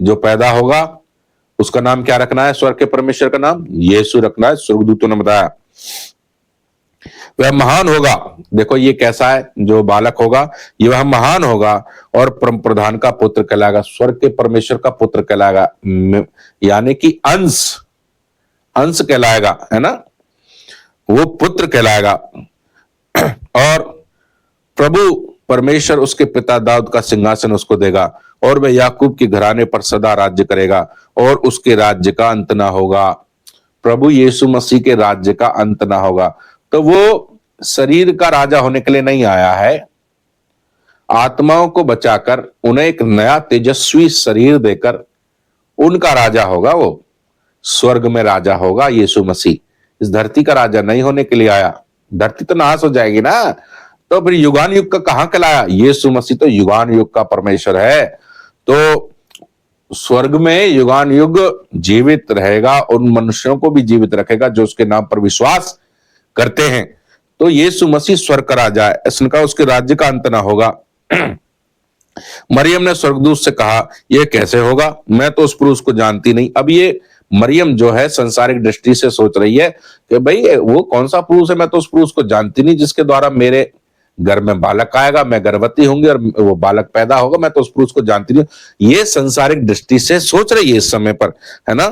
जो पैदा होगा, उसका नाम क्या रखना है? स्वर्ग के परमेश्वर का नाम यीशु रखना है, स्वर्गदूतों ने बताया। वह महान होगा। देखो ये कैसा है, जो बालक होगा ये वह महान होगा और परम प्रधान का पुत्र कहलाएगा, स्वर्ग के परमेश्वर का पुत्र कहलाएगा, यानी कि अंश अंश कहलाएगा, है ना, वो पुत्र कहलाएगा। और प्रभु परमेश्वर उसके पिता दाऊद का सिंहासन उसको देगा और वह याकूब के घराने पर सदा राज्य करेगा और उसके राज्य का अंत ना होगा। प्रभु यीशु मसीह के राज्य का अंत ना होगा। तो वो शरीर का राजा होने के लिए नहीं आया है, आत्माओं को बचाकर उन्हें एक नया तेजस्वी शरीर देकर उनका राजा होगा। वो स्वर्ग में राजा होगा यीशु मसीह, इस धरती का राजा नहीं होने के लिए आया। धरती तो नाश हो जाएगी ना, तो फिर युगान युग का कहां कहलाया? यीशु मसीह तो युगान युग का परमेश्वर है, तो स्वर्ग में युगान युग जीवित रहेगा, उन मनुष्यों को भी जीवित रखेगा जो उसके नाम पर विश्वास करते हैं। तो यीशु मसीह स्वर्ग का राजा है, इसने कहा उसके राज्य का अंत ना होगा। मरियम ने स्वर्गदूत से कहा यह कैसे होगा, मैं तो उस पुरुष को जानती नहीं। अब ये मरियम जो है संसारिक दृष्टि से सोच रही है कि भाई वो कौन सा पुरुष है, मैं तो उस पुरुष को जानती नहीं जिसके द्वारा मेरे घर में बालक आएगा, मैं गर्भवती होंगी और वो बालक पैदा होगा, मैं तो उस पुरुष को जानती नहीं। ये संसारिक दृष्टि से सोच रही है इस समय पर, है ना।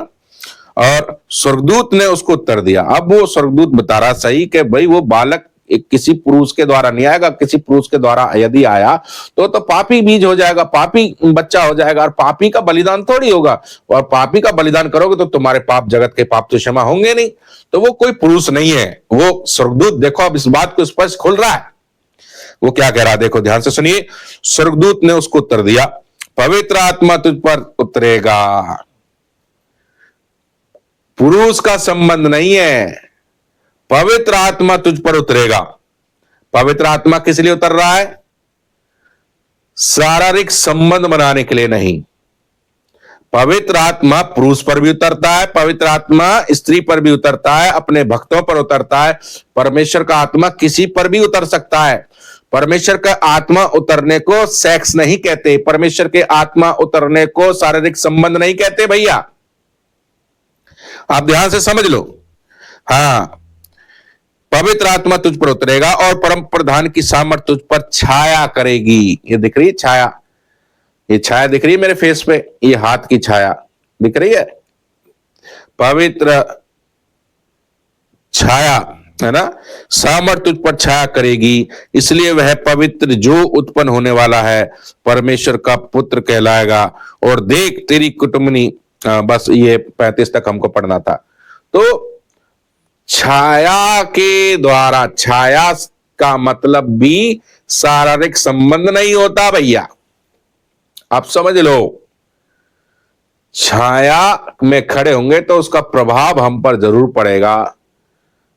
और स्वर्गदूत ने उसको उत्तर दिया। अब वो स्वर्गदूत बता रहा सही कि भाई वो बालक किसी पुरुष के द्वारा नहीं आएगा, किसी पुरुष के द्वारा यदि आया तो पापी बीज हो जाएगा, पापी बच्चा हो जाएगा, और पापी का बलिदान थोड़ी होगा, और पापी का बलिदान करोगे तो तुम्हारे पाप, जगत के पाप तो क्षमा होंगे नहीं। तो वो कोई पुरुष नहीं है, वो स्वर्गदूत। देखो अब इस बात को स्पष्ट खुल रहा है, वो क्या कह रहा है, देखो ध्यान से सुनिए। स्वर्गदूत ने उसको उत्तर दिया, पवित्र आत्मा तुझ पर उतरेगा। पुरुष का संबंध नहीं है, पवित्र आत्मा तुझ पर उतरेगा। पवित्र आत्मा किस लिए उतर रहा है? शारीरिक संबंध बनाने के लिए नहीं। पवित्र आत्मा पुरुष पर भी उतरता है, पवित्र आत्मा स्त्री पर भी उतरता है, अपने भक्तों पर उतरता है। परमेश्वर का आत्मा किसी पर भी उतर सकता है। परमेश्वर का आत्मा उतरने को सेक्स नहीं कहते, परमेश्वर के आत्मा उतरने को शारीरिक संबंध नहीं कहते भैया, आप ध्यान से समझ लो। हाँ, पवित्र आत्मा तुझ पर उतरेगा और परम प्रधान की सामर्थ तुझ पर छाया करेगी। ये दिख रही है छाया, ये छाया दिख रही है मेरे फेस पे, ये हाथ की छाया दिख रही है, पवित्र छाया, है ना। सामर्थ तुझ पर छाया करेगी, इसलिए वह पवित्र जो उत्पन्न होने वाला है परमेश्वर का पुत्र कहलाएगा। और देख तेरी कुटुंबनी, बस ये 35 तक हमको पढ़ना था। तो छाया के द्वारा, छाया का मतलब भी शारीरिक संबंध नहीं होता भैया, आप समझ लो। छाया में खड़े होंगे तो उसका प्रभाव हम पर जरूर पड़ेगा,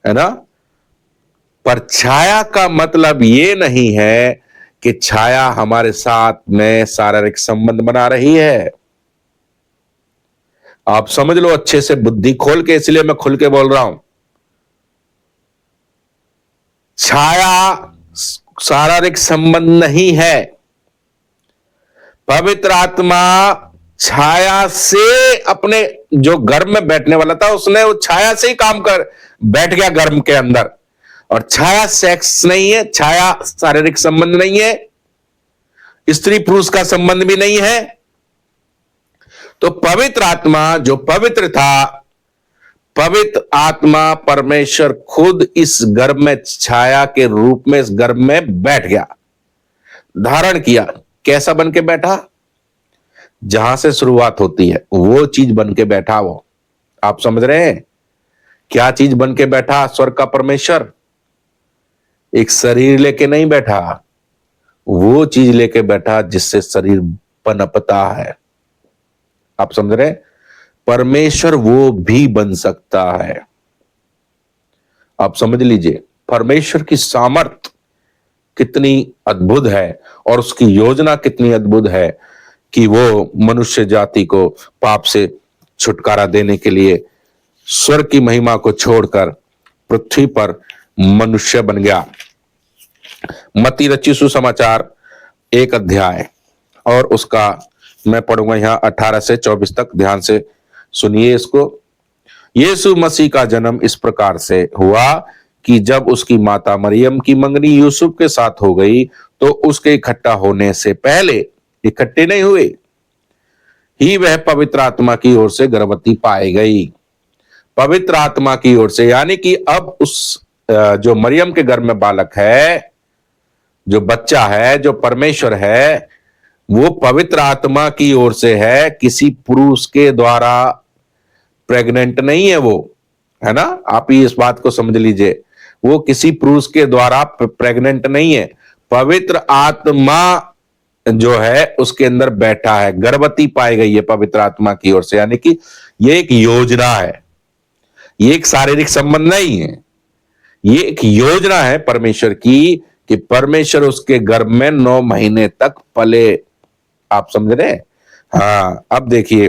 है ना। पर छाया का मतलब ये नहीं है कि छाया हमारे साथ में शारीरिक संबंध बना रही है। आप समझ लो अच्छे से, बुद्धि खोल के, इसलिए मैं खुल के बोल रहा हूं। छाया शारीरिक संबंध नहीं है। पवित्र आत्मा छाया से, अपने जो गर्भ में बैठने वाला था उसने वो छाया से ही काम कर बैठ गया गर्भ के अंदर। और छाया सेक्स नहीं है, छाया शारीरिक संबंध नहीं है, स्त्री पुरुष का संबंध भी नहीं है। तो पवित्र आत्मा जो पवित्र था, पवित्र आत्मा परमेश्वर खुद इस गर्भ में छाया के रूप में इस गर्भ में बैठ गया, धारण किया। कैसा बन के बैठा? जहां से शुरुआत होती है वो चीज बन के बैठा वो, आप समझ रहे हैं? क्या चीज बन के बैठा स्वर्ग का परमेश्वर? एक शरीर लेके नहीं बैठा, वो चीज लेके बैठा जिससे शरीर पनपता है, आप समझ रहे हैं? परमेश्वर वो भी बन सकता है, आप समझ लीजिए। परमेश्वर की सामर्थ कितनी अद्भुत है और उसकी योजना कितनी अद्भुत है कि वो मनुष्य जाति को पाप से छुटकारा देने के लिए स्वर्ग की महिमा को छोड़कर पृथ्वी पर मनुष्य बन गया। मत्ती रचित सुसमाचार 1 अध्याय और उसका मैं पढ़ूंगा यहां 18 से 24 तक, ध्यान से सुनिए इसको। यीशु मसीह का जन्म इस प्रकार से हुआ कि जब उसकी माता मरियम की मंगनी यूसुफ के साथ हो गई तो उसके इकट्ठा होने से पहले, इकट्ठे नहीं हुए ही, वह पवित्र आत्मा की ओर से गर्भवती पाई गई। पवित्र आत्मा की ओर से, यानी कि अब उस जो मरियम के गर्भ में बालक है, जो बच्चा है, जो परमेश्वर है, वो पवित्र आत्मा की ओर से है, किसी पुरुष के द्वारा प्रेग्नेंट नहीं है वो, है ना। आप ही इस बात को समझ लीजिए, वो किसी पुरुष के द्वारा प्रेग्नेंट नहीं है, पवित्र आत्मा जो है उसके अंदर बैठा है, गर्भवती पाई गई है पवित्र आत्मा की ओर से। यानी कि ये एक योजना है, ये एक शारीरिक संबंध नहीं है, ये एक योजना है परमेश्वर की, कि परमेश्वर उसके गर्भ में 9 महीने तक पले। आप समझ रहे हैं? हाँ, अब देखिए,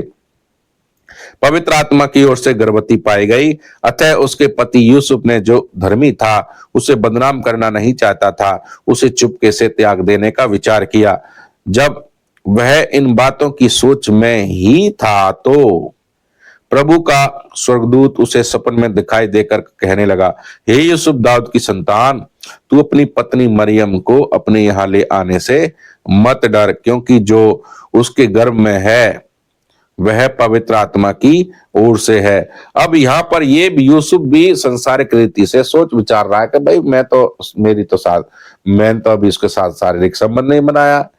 पवित्र आत्मा की ओर से गर्भवती पाई गई, अतः उसके पति यूसुफ ने, जो धर्मी था, उसे बदनाम करना नहीं चाहता था, उसे चुपके से त्याग देने का विचार किया। जब वह इन बातों की सोच में ही था तो प्रभु का स्वर्गदूत उसे सपन में दिखाई देकर कहने लगा, हे यूसुफ, दाऊद की संतान, तू अपनी पत्नी मरियम को अपने यहां ले आने से मत डर, क्योंकि जो उसके गर्भ में है वह पवित्र आत्मा की ओर से है। अब यहाँ पर ये भी यूसुफ भी संसारिक रीति से सोच विचार रहा है कि भाई मैंने तो अभी उसके साथ शारीरिक संबंध नहीं बनाया,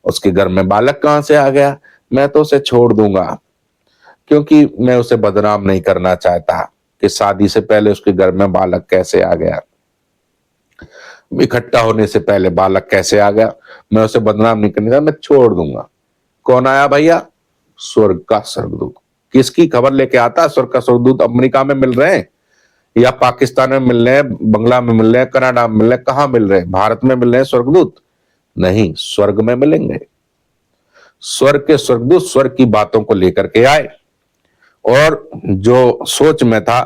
उसके घर में बालक कहां से आ गया, मैं तो उसे छोड़ दूंगा, क्योंकि मैं उसे बदनाम नहीं करना चाहता कि शादी से पहले उसके घर में बालक कैसे आ गया, इकट्ठा होने से पहले बालक कैसे आ गया, मैं उसे बदनाम नहीं करने का, मैं छोड़ दूंगा। कौन आया भैया? स्वर्ग का स्वर्गदूत। किसकी खबर लेके आता? स्वर्ग का स्वर्गदूत अमेरिका में मिल रहे हैं, या पाकिस्तान में मिल रहे हैं, बंगला में मिल रहे हैं, कनाडा में मिल रहे हैं, कहां मिल रहे हैं? भारत में मिल रहे हैं स्वर्गदूत? नहीं, स्वर्ग में मिलेंगे। स्वर्ग के स्वर्गदूत स्वर्ग की बातों को लेकर के आए, और जो सोच में था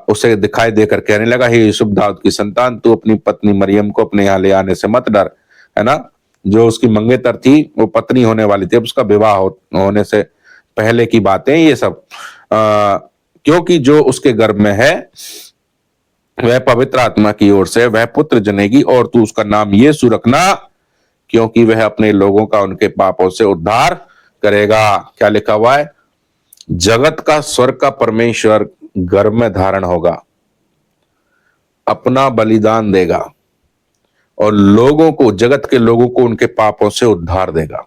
उसे दिखाई देकर कहने लगा, हे यूसुफ, दाऊद की संतान, तू अपनी पत्नी मरियम को अपने यहाँ ले आने से मत डर, है ना। जो उसकी मंगेतर थी, वो पत्नी होने वाली थी, उसका विवाह होने से पहले की बातें ये सब, क्योंकि जो उसके गर्भ में है वह पवित्र आत्मा की ओर से, वह पुत्र जनेगी, और तू उसका नाम यीशु रखना, क्योंकि वह अपने लोगों का उनके पापों से उद्धार करेगा। क्या लिखा हुआ है? जगत का स्वर्ग का परमेश्वर गर्भ में धारण होगा, अपना बलिदान देगा, और लोगों को, जगत के लोगों को उनके पापों से उद्धार देगा।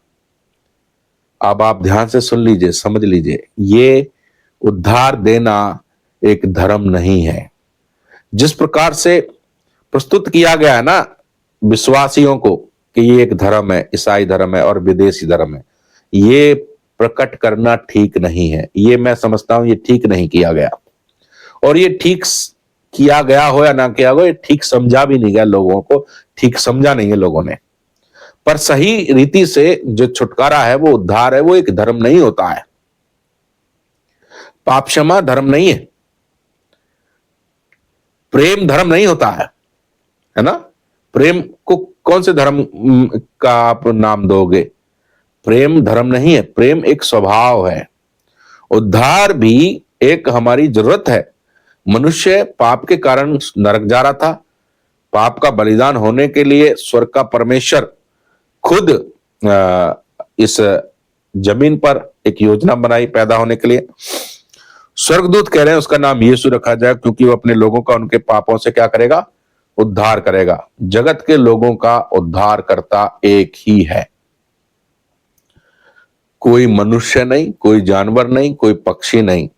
अब आप ध्यान से सुन लीजिए, समझ लीजिए, ये उद्धार देना एक धर्म नहीं है। जिस प्रकार से प्रस्तुत किया गया है ना विश्वासियों को कि ये एक धर्म है, ईसाई धर्म है और विदेशी धर्म है, ये प्रकट करना ठीक नहीं है। ये मैं समझता हूं ये ठीक नहीं किया गया, और ये ठीक किया गया हो या ना किया हो, ये ठीक समझा भी नहीं गया, लोगों को ठीक समझा नहीं है लोगों ने। पर सही रीति से जो छुटकारा है, वो उद्धार है, वो एक धर्म नहीं होता है। पाप क्षमा धर्म नहीं है, प्रेम धर्म नहीं होता है ना। प्रेम को कौन से धर्म का आप नाम दोगे? प्रेम धर्म नहीं है, प्रेम एक स्वभाव है। उद्धार भी एक हमारी जरूरत है। मनुष्य पाप के कारण नरक जा रहा था, पाप का बलिदान होने के लिए स्वर्ग का परमेश्वर खुद इस जमीन पर एक योजना बनाई पैदा होने के लिए। स्वर्गदूत कह रहे हैं उसका नाम यीशु रखा जाए, क्योंकि वो अपने लोगों का उनके पापों से क्या करेगा? उद्धार करेगा। जगत के लोगों का उद्धार करता एक ही है, कोई मनुष्य नहीं, कोई जानवर नहीं, कोई पक्षी नहीं,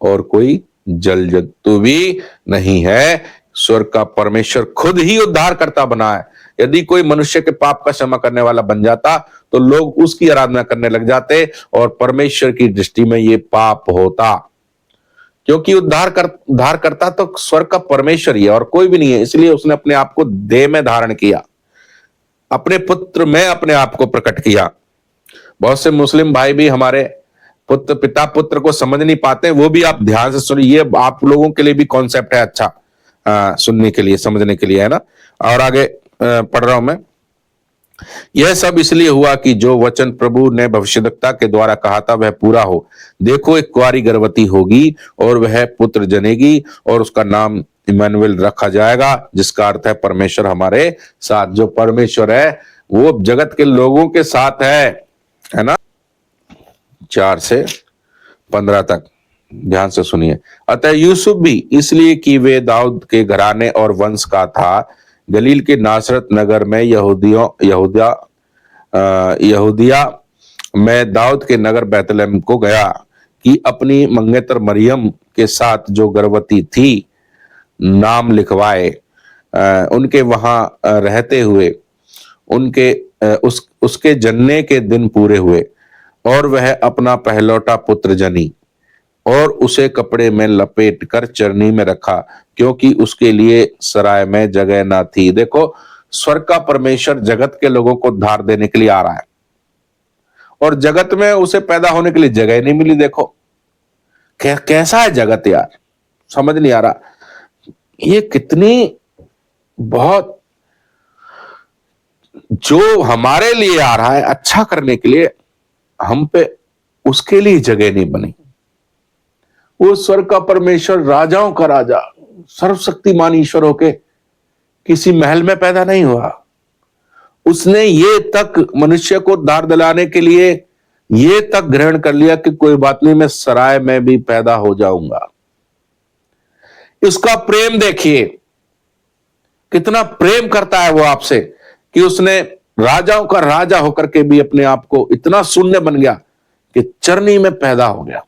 और कोई जल जंतु भी नहीं है। स्वर्ग का परमेश्वर खुद ही उद्धार करता बना है। यदि कोई मनुष्य के पाप का क्षमा करने वाला बन जाता तो लोग उसकी आराधना करने लग जाते, और परमेश्वर की दृष्टि में ये पाप होता, क्योंकि उद्धार करता तो स्वर्ग का परमेश्वर ही है और कोई भी नहीं है। इसलिए उसने अपने आप को देह में धारण किया, अपने पुत्र में अपने आप को प्रकट किया। बहुत से मुस्लिम भाई भी हमारे पिता पुत्र को समझ नहीं पाते, वो भी आप ध्यान से सुनिए, ये आप लोगों के लिए भी कॉन्सेप्ट है अच्छा सुनने के लिए, समझने के लिए, है ना। और आगे पढ़ रहा हूं मैं। यह सब इसलिए हुआ कि जो वचन प्रभु ने भविष्यद्वक्ता के द्वारा कहा था वह पूरा हो। देखो, एक कुंवारी गर्भवती होगी और वह पुत्र जनेगी और उसका नाम इमैनुअल रखा जाएगा, जिसका अर्थ है परमेश्वर हमारे साथ। जो परमेश्वर है वो जगत के लोगों के साथ है ना। 4 से 15 तक ध्यान से सुनिए। अतः यूसुफ भी इसलिए कि वे दाऊद के घराने और वंश का था, गलील के नासरत नगर में यहूदिया में दाऊद के नगर बैतलहम को गया कि अपनी मंगेतर मरियम के साथ जो गर्भवती थी नाम लिखवाए। उनके वहां रहते हुए उसके जन्ने के दिन पूरे हुए और वह अपना पहलौटा पुत्र जनी और उसे कपड़े में लपेट कर चरनी में रखा, क्योंकि उसके लिए सराय में जगह ना थी। देखो, स्वर्ग का परमेश्वर जगत के लोगों को उद्धार देने के लिए आ रहा है और जगत में उसे पैदा होने के लिए जगह नहीं मिली। देखो कैसा है जगत यार, समझ नहीं आ रहा। ये कितनी बहुत जो हमारे लिए आ रहा है अच्छा करने के लिए, हम पे उसके लिए जगह नहीं बनी। वो स्वर्ग का परमेश्वर, राजाओं का राजा, सर्वशक्तिमान ईश्वर होके किसी महल में पैदा नहीं हुआ। उसने ये तक मनुष्य को उद्धार दिलाने के लिए ये तक ग्रहण कर लिया कि कोई बात नहीं, मैं सराय में भी पैदा हो जाऊंगा। उसका प्रेम देखिए, कितना प्रेम करता है वो आपसे कि उसने राजाओं का राजा होकर के भी अपने आप को इतना शून्य बन गया कि चरनी में पैदा हो गया।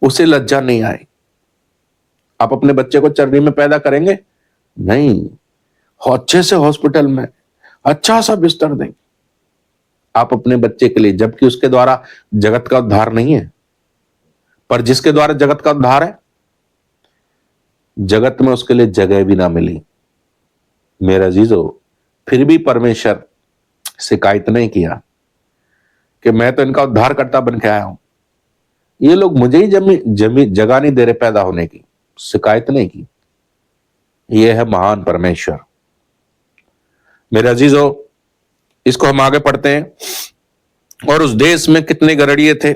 उसे लज्जा नहीं आई। आप अपने बच्चे को चरनी में पैदा करेंगे? नहीं, अच्छे से हॉस्पिटल में अच्छा सा बिस्तर देंगे आप अपने बच्चे के लिए, जबकि उसके द्वारा जगत का उद्धार नहीं है। पर जिसके द्वारा जगत का उद्धार है, जगत में उसके लिए जगह भी ना मिली। मेरा अजीजों, फिर भी परमेश्वर शिकायत नहीं किया कि मैं तो इनका उद्धार करता बन के आया हूं, ये लोग मुझे ही जमी जगह नहीं दे रहे पैदा होने की। शिकायत नहीं की। ये है महान परमेश्वर। मेरे अजीजों, इसको हम आगे पढ़ते हैं। और उस देश में कितने गड़रिये थे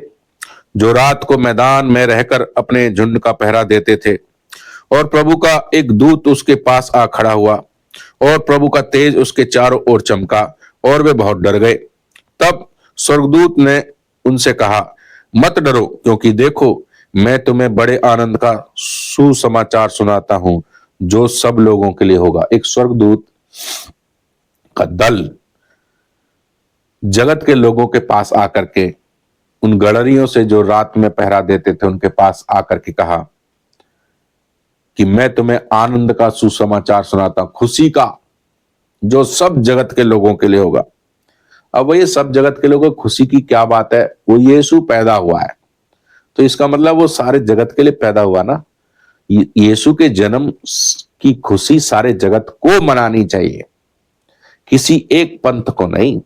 जो रात को मैदान में रहकर अपने झुंड का पहरा देते थे, और प्रभु का एक दूत उसके पास आ खड़ा हुआ और प्रभु का तेज उसके चारों ओर चमका और वे बहुत डर गए। तब स्वर्गदूत ने उनसे कहा, मत डरो, क्योंकि देखो मैं तुम्हें बड़े आनंद का सुसमाचार सुनाता हूं जो सब लोगों के लिए होगा। एक स्वर्गदूत का दल जगत के लोगों के पास आकर के, उन गड़रियों से जो रात में पहरा देते थे उनके पास आकर के कहा कि मैं तुम्हें आनंद का सुसमाचार सुनाता हूं, खुशी का, जो सब जगत के लोगों के लिए होगा। अब ये सब जगत के लोगों, खुशी की क्या बात है? वो यीशु पैदा हुआ है, तो इसका मतलब वो सारे जगत के लिए पैदा हुआ ना। यीशु के जन्म की खुशी सारे जगत को मनानी चाहिए, किसी एक पंथ को नहीं,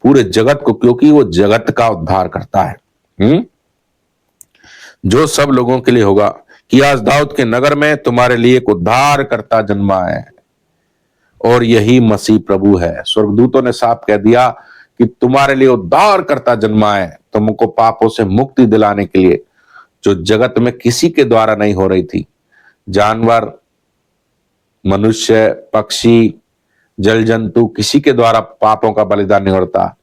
पूरे जगत को, क्योंकि वो जगत का उद्धार करता है। जो सब लोगों के लिए होगा कि आज दाऊद के नगर में तुम्हारे लिए एक उद्धार करता जन्मा है और यही मसीह प्रभु है। स्वर्गदूतों ने साफ कह दिया कि तुम्हारे लिए उद्धार करता जन्मा है, तुमको पापों से मुक्ति दिलाने के लिए, जो जगत में किसी के द्वारा नहीं हो रही थी। जानवर, मनुष्य, पक्षी, जल जंतु, किसी के द्वारा पापों का बलिदान नहीं होता।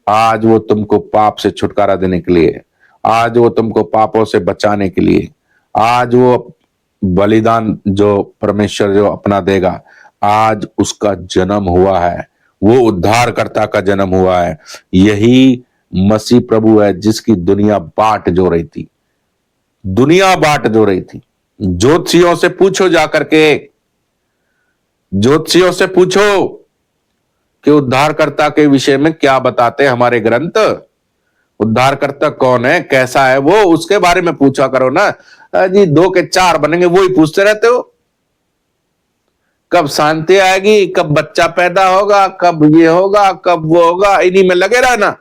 आज वो तुमको पाप से छुटकारा देने के लिए, आज वो तुमको पापों से बचाने के लिए, आज वो बलिदान जो परमेश्वर जो अपना देगा, आज उसका जन्म हुआ है। वो उद्धारकर्ता का जन्म हुआ है। यही मसीह प्रभु है जिसकी दुनिया बाट जो रही थी, दुनिया बाट जो रही थी। ज्योतिषियों से पूछो, जाकर के ज्योतिषियों से पूछो कि उद्धारकर्ता के विषय में क्या बताते हैं हमारे ग्रंथ। उद्धारकर्ता कौन है, कैसा है वो, उसके बारे में पूछा करो ना जी। 2 के 4 बनेंगे, वो ही पूछते रहते हो। कब शांति आएगी, कब बच्चा पैदा होगा, कब ये होगा, कब वो होगा, इन्हीं में लगे रहना,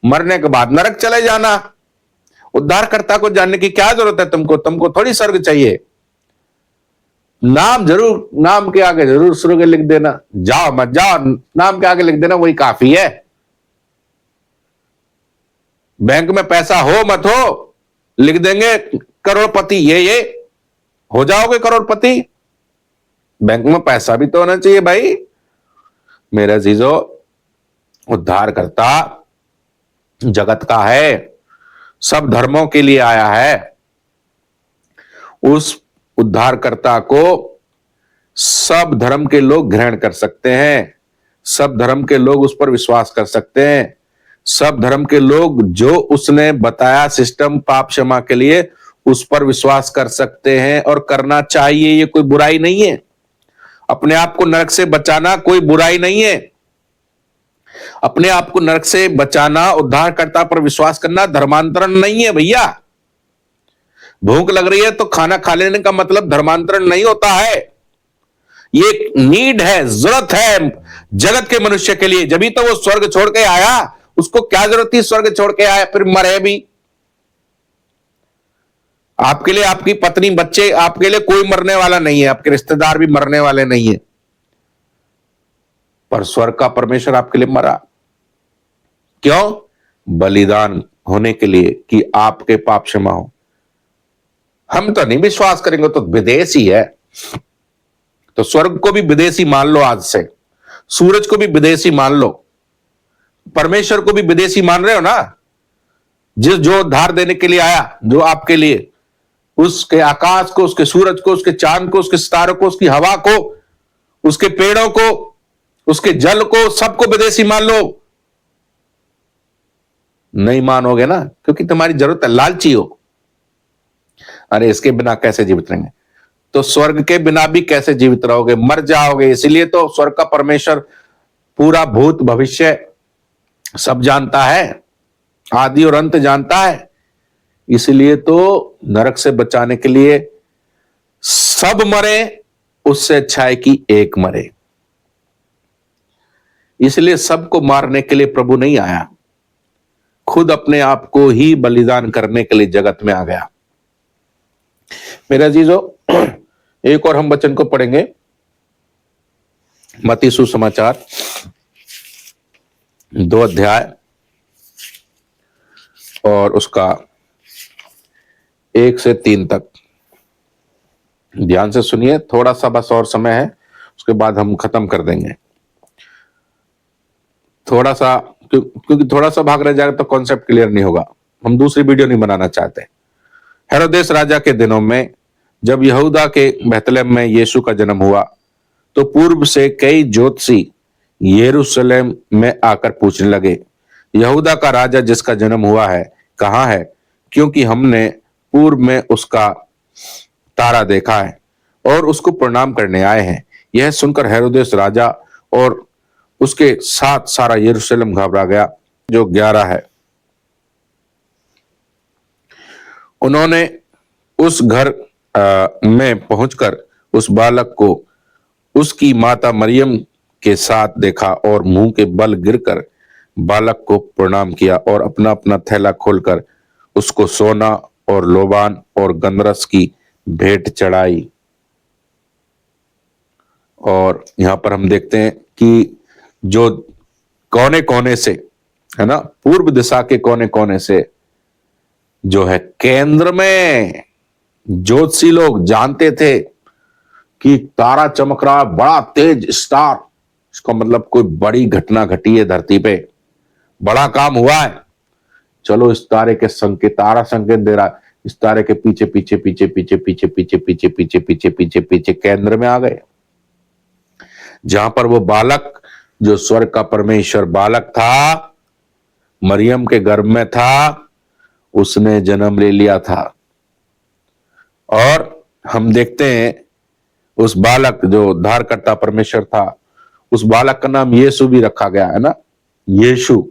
मरने के बाद नरक चले जाना। उद्धारकर्ता को जानने की क्या जरूरत है तुमको? तुमको थोड़ी स्वर्ग चाहिए। नाम जरूर, नाम के आगे जरूर स्वर्ग लिख देना, जाओ मत जाओ, नाम के आगे लिख देना, वही काफी है। बैंक में पैसा हो मत हो, लिख देंगे करोड़पति ये, हो जाओगे करोड़पति। बैंक में पैसा भी तो होना चाहिए भाई। मेरे अजीजों, उद्धारकर्ता जगत का है, सब धर्मों के लिए आया है। उस उद्धारकर्ता को सब धर्म के लोग ग्रहण कर सकते हैं, सब धर्म के लोग उस पर विश्वास कर सकते हैं, सब धर्म के लोग जो उसने बताया सिस्टम पाप क्षमा के लिए, उस पर विश्वास कर सकते हैं और करना चाहिए। ये कोई बुराई नहीं है। अपने आप को नरक से बचाना कोई बुराई नहीं है। अपने आप को नरक से बचाना, उद्धारकर्ता पर विश्वास करना धर्मांतरण नहीं है भैया। भूख लग रही है तो खाना खा लेने का मतलब धर्मांतरण नहीं होता है। ये एक नीड है, जरूरत है जगत के मनुष्य के लिए। जब तो वो स्वर्ग छोड़ के आया, उसको क्या जरूरत थी स्वर्ग छोड़ के आया फिर मरे भी। आपके लिए आपकी पत्नी बच्चे, आपके लिए कोई मरने वाला नहीं है, आपके रिश्तेदार भी मरने वाले नहीं है, पर स्वर्ग का परमेश्वर आपके लिए मरा। क्यों? बलिदान होने के लिए कि आपके पाप क्षमा हो। हम तो नहीं विश्वास करेंगे तो विदेशी है, तो स्वर्ग को भी विदेशी मान लो। आज से सूरज को भी विदेशी मान लो, परमेश्वर को भी विदेशी मान रहे हो ना। जो उद्धार देने के लिए आया, जो आपके लिए, उसके आकाश को, उसके सूरज को, उसके चांद को, उसके सितारों को, उसकी हवा को, उसके पेड़ों को, उसके जल को, सबको विदेशी मान लो। नहीं मानोगे ना, क्योंकि तुम्हारी जरूरत है, लालची हो। अरे इसके बिना कैसे जीवित रहेंगे, तो स्वर्ग के बिना भी कैसे जीवित रहोगे, मर जाओगे। इसलिए तो स्वर्ग का परमेश्वर पूरा भूत भविष्य सब जानता है, आदि और अंत जानता है। इसलिए तो नरक से बचाने के लिए सब मरे, उससे अच्छा है कि एक मरे। इसलिए सबको मारने के लिए प्रभु नहीं आया, खुद अपने आप को ही बलिदान करने के लिए जगत में आ गया। मेरे अजीजों, एक और हम वचन को पढ़ेंगे, मत्ती सुसमाचार 2 अध्याय और उसका 1 से 3 तक। ध्यान से सुनिए, थोड़ा सा बस और समय है, उसके बाद हम खत्म कर देंगे। थोड़ा सा क्योंकि थोड़ा सा भाग रह जाएगा तो कॉन्सेप्ट क्लियर नहीं होगा। हम दूसरी वीडियो नहीं बनाना चाहते। हेरोदेस राजा के दिनों में जब यहूदा के बेथलेहम में यीशु का जन्म हुआ, तो पूर्व से कई ज्योतिषी यरूशलेम में आकर पूछने लगे, यहूदा का राजा जिसका जन्म हुआ है कहाँ है? क्योंकि हमने पूर्व में उसका तारा देखा है और उसको प्रणाम करने आए हैं। यह सुनकर हेरोदेस राजा और उसके साथ सारा यरूशलेम घबरा गया। जो 11 है, उन्होंने उस घर में पहुंचकर उस बालक को उसकी माता मरियम के साथ देखा और मुंह के बल गिरकर बालक को प्रणाम किया और अपना अपना थैला खोलकर उसको सोना और लोबान और गंधरस की भेंट चढ़ाई। और यहां पर हम देखते हैं कि जो कोने कोने से है ना, पूर्व दिशा के कोने कोने से जो है केंद्र में ज्योतिषी लोग जानते थे कि तारा चमक रहा, बड़ा तेज स्टार, इसका मतलब कोई बड़ी घटना घटी है धरती पे, बड़ा काम हुआ है। चलो इस तारे के संकेत, तारा संकेत दे रहा है, इस तारे के पीछे पीछे पीछे पीछे पीछे पीछे पीछे पीछे पीछे पीछे पीछे केंद्र में आ गए, जहां पर वो बालक जो स्वर्ग का परमेश्वर बालक था, मरियम के गर्भ में था, उसने जन्म ले लिया था। और हम देखते हैं उस बालक जो उद्धारकर्ता परमेश्वर था, उस बालक का नाम यीशु भी रखा गया है ना, यीशु।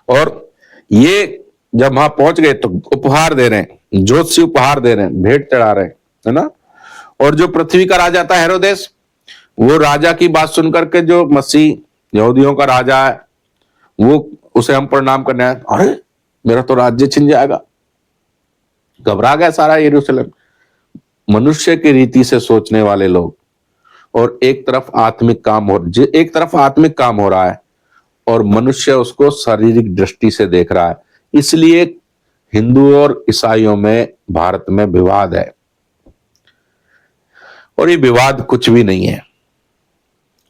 और ये जब वहां पहुंच गए तो उपहार दे रहे हैं, ज्योतिषी उपहार दे रहे हैं, भेंट चढ़ा रहे हैं, है ना। और जो पृथ्वी का राजा था हेरोदेस, वो राजा की बात सुनकर के जो मसीह यहूदियों का राजा है, वो उसे हम प्रणाम करने आए। अरे मेरा तो राज्य छिन जाएगा, घबरा गया सारा यरूशलेम। मनुष्य की रीति से सोचने वाले लोग, और एक तरफ आत्मिक काम हो रहा है और मनुष्य उसको शारीरिक दृष्टि से देख रहा है। इसलिए हिंदू और ईसाइयों में भारत में विवाद है। और ये विवाद कुछ भी नहीं है,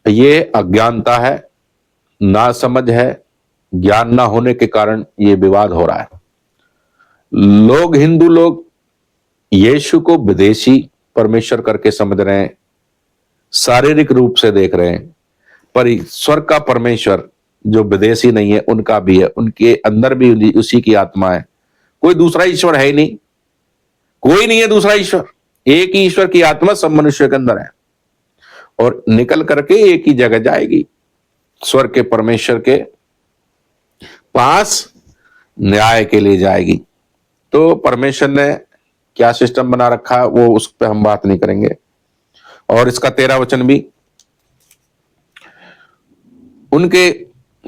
ये अज्ञानता है, नासमझ है, ज्ञान ना होने के कारण ये विवाद हो रहा है। लोग, हिंदू लोग यीशु को विदेशी परमेश्वर करके समझ रहे हैं, शारीरिक रूप से देख रहे हैं, पर ईश्वर का परमेश्वर जो विदेशी नहीं है, उनका भी है, उनके अंदर भी उसी की आत्मा है। कोई दूसरा ईश्वर है ही नहीं, कोई नहीं है दूसरा ईश्वर, एक ही ईश्वर की आत्मा सब मनुष्य के अंदर है और निकल करके एक ही जगह जाएगी, स्वर्ग के परमेश्वर के पास न्याय के लिए जाएगी। तो परमेश्वर ने क्या सिस्टम बना रखा है वो उस पर हम बात नहीं करेंगे। और इसका 13 वचन भी, उनके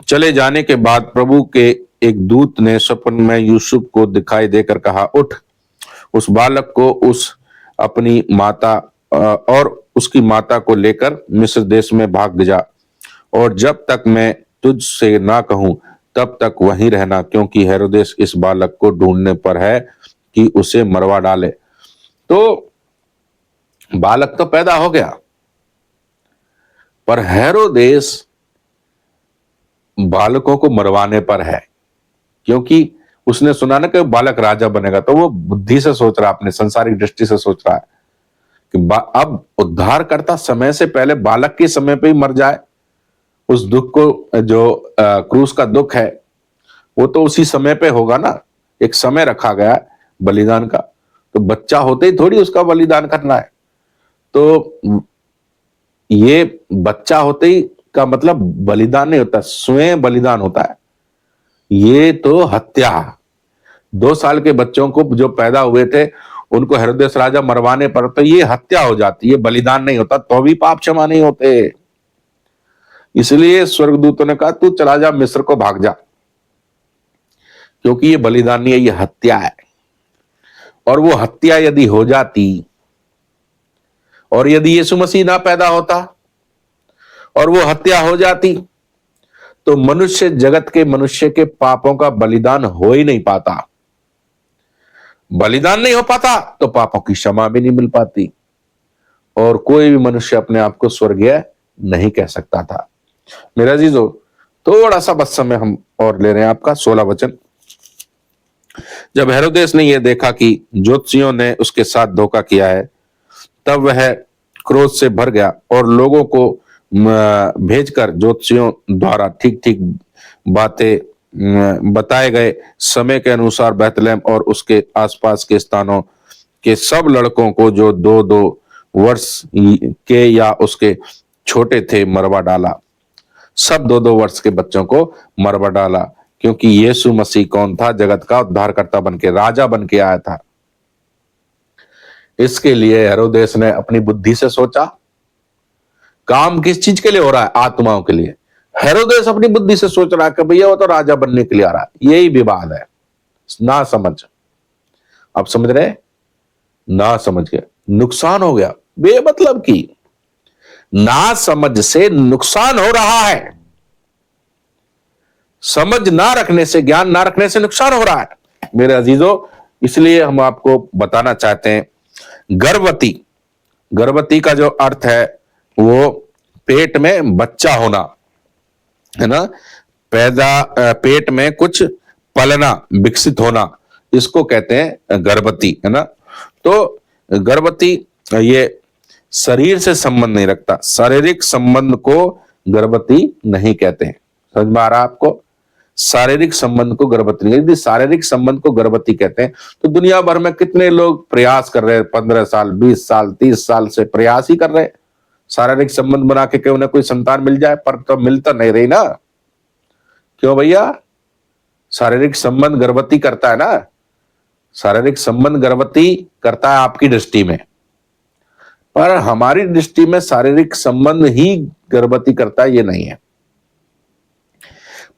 चले जाने के बाद प्रभु के एक दूत ने स्वप्न में यूसुफ को दिखाई देकर कहा, उठ, उस बालक को उस अपनी माता और उसकी माता को लेकर मिस्र देश में भाग जा, और जब तक मैं तुझसे ना कहूं तब तक वहीं रहना, क्योंकि हेरोदेस इस बालक को ढूंढने पर है कि उसे मरवा डाले। तो बालक तो पैदा हो गया, पर हेरोदेस बालकों को मरवाने पर है, क्योंकि उसने सुना ना कि बालक राजा बनेगा, तो वो बुद्धि से सोच रहा, अपने संसारिक दृष्टि से सोच रहा है कि अब उद्धार करता समय से पहले बालक के समय पे ही मर जाए। उस दुख को, जो क्रूस का दुख है, वो तो उसी समय पे होगा ना, एक समय रखा गया है बलिदान का, तो बच्चा होते ही थोड़ी उसका बलिदान करना है। तो ये बच्चा होते ही का मतलब बलिदान नहीं होता, स्वयं बलिदान होता है। ये तो हत्या, 2 साल के बच्चों को जो पैदा हुए थे उनको हेरोदेस राजा मरवाने पर तो ये हत्या हो जाती है, बलिदान नहीं होता, तो भी पाप क्षमा नहीं होते। इसलिए स्वर्गदूतों ने कहा तू चला जा, मिस्र को भाग जा, क्योंकि ये बलिदान नहीं है, ये हत्या है। और वो हत्या यदि हो जाती और यदि यीशु मसीह ना पैदा होता और वो हत्या हो जाती, तो मनुष्य जगत के मनुष्य के पापों का बलिदान हो ही नहीं पाता। बलिदान नहीं हो पाता तो पापों की क्षमा भी नहीं मिल पाती, और कोई भी मनुष्य अपने आप को स्वर्गीय नहीं कह सकता था। मेरा अजीजों, थोड़ा सा बस समय हम और ले रहे हैं आपका। 16 वचन, जब हेरोदेस ने यह देखा कि ज्योतिषियों ने उसके साथ धोखा किया है, तब वह क्रोध से भर गया और लोगों को भेजकर ज्योतिषियों द्वारा ठीक ठीक बातें बताए गए समय के अनुसार बेथलेहम और उसके आसपास के स्थानों के सब लड़कों को जो 2-2 वर्ष के या उसके छोटे थे मरवा डाला। सब 2-2 वर्ष के बच्चों को मरवा डाला, क्योंकि यीशु मसीह कौन था? जगत का उद्धारकर्ता बनके, राजा बनके आया था। इसके लिए हेरोदेस ने अपनी बुद्धि से सोचा। काम किस चीज के लिए हो रहा है? आत्माओं के लिए। हेरोदेस अपनी बुद्धि से सोच रहा है कि भैया वो तो राजा बनने के लिए आ रहा है। यही विवाद है, ना समझ। आप समझ रहे? ना समझ के नुकसान हो गया, बेमतलब की ना समझ से नुकसान हो रहा है। समझ ना रखने से, ज्ञान ना रखने से नुकसान हो रहा है मेरे अजीजों। इसलिए हम आपको बताना चाहते हैं, गर्भवती, गर्भवती का जो अर्थ है वो पेट में बच्चा होना है ना, पेट में कुछ पलना, विकसित होना, इसको कहते हैं गर्भवती, है ना। तो गर्भवती ये शरीर से संबंध नहीं रखता, शारीरिक संबंध को गर्भवती नहीं कहते हैं। समझ में आ रहा है आपको? शारीरिक संबंध को गर्भवती नहीं। यदि शारीरिक संबंध को गर्भवती कहते हैं तो दुनिया भर में कितने लोग प्रयास कर रहे हैं, 15 साल, 20 साल, 30 साल से प्रयास ही कर रहे हैं शारीरिक संबंध बना के उन्हें कोई संतान मिल जाए, पर तो मिल तो नहीं रही ना। क्यों भैया? शारीरिक संबंध गर्भवती करता है ना, शारीरिक संबंध गर्भवती करता है आपकी दृष्टि में, पर हमारी दृष्टि में शारीरिक संबंध ही गर्भवती करता है, ये नहीं है।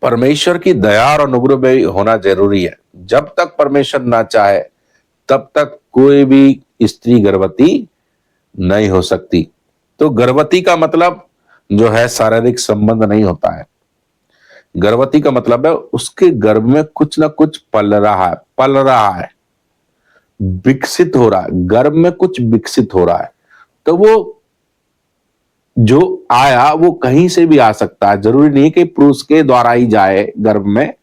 परमेश्वर की दया और अनुग्रह भी होना जरूरी है। जब तक परमेश्वर ना चाहे तब तक कोई भी स्त्री गर्भवती नहीं हो सकती। तो गर्भवती का मतलब जो है शारीरिक संबंध नहीं होता है। गर्भवती का मतलब है उसके गर्भ में कुछ ना कुछ पल रहा है, विकसित हो रहा है, गर्भ में कुछ विकसित हो रहा है। तो वो जो आया वो कहीं से भी आ सकता है, जरूरी नहीं कि पुरुष के द्वारा ही जाए गर्भ में,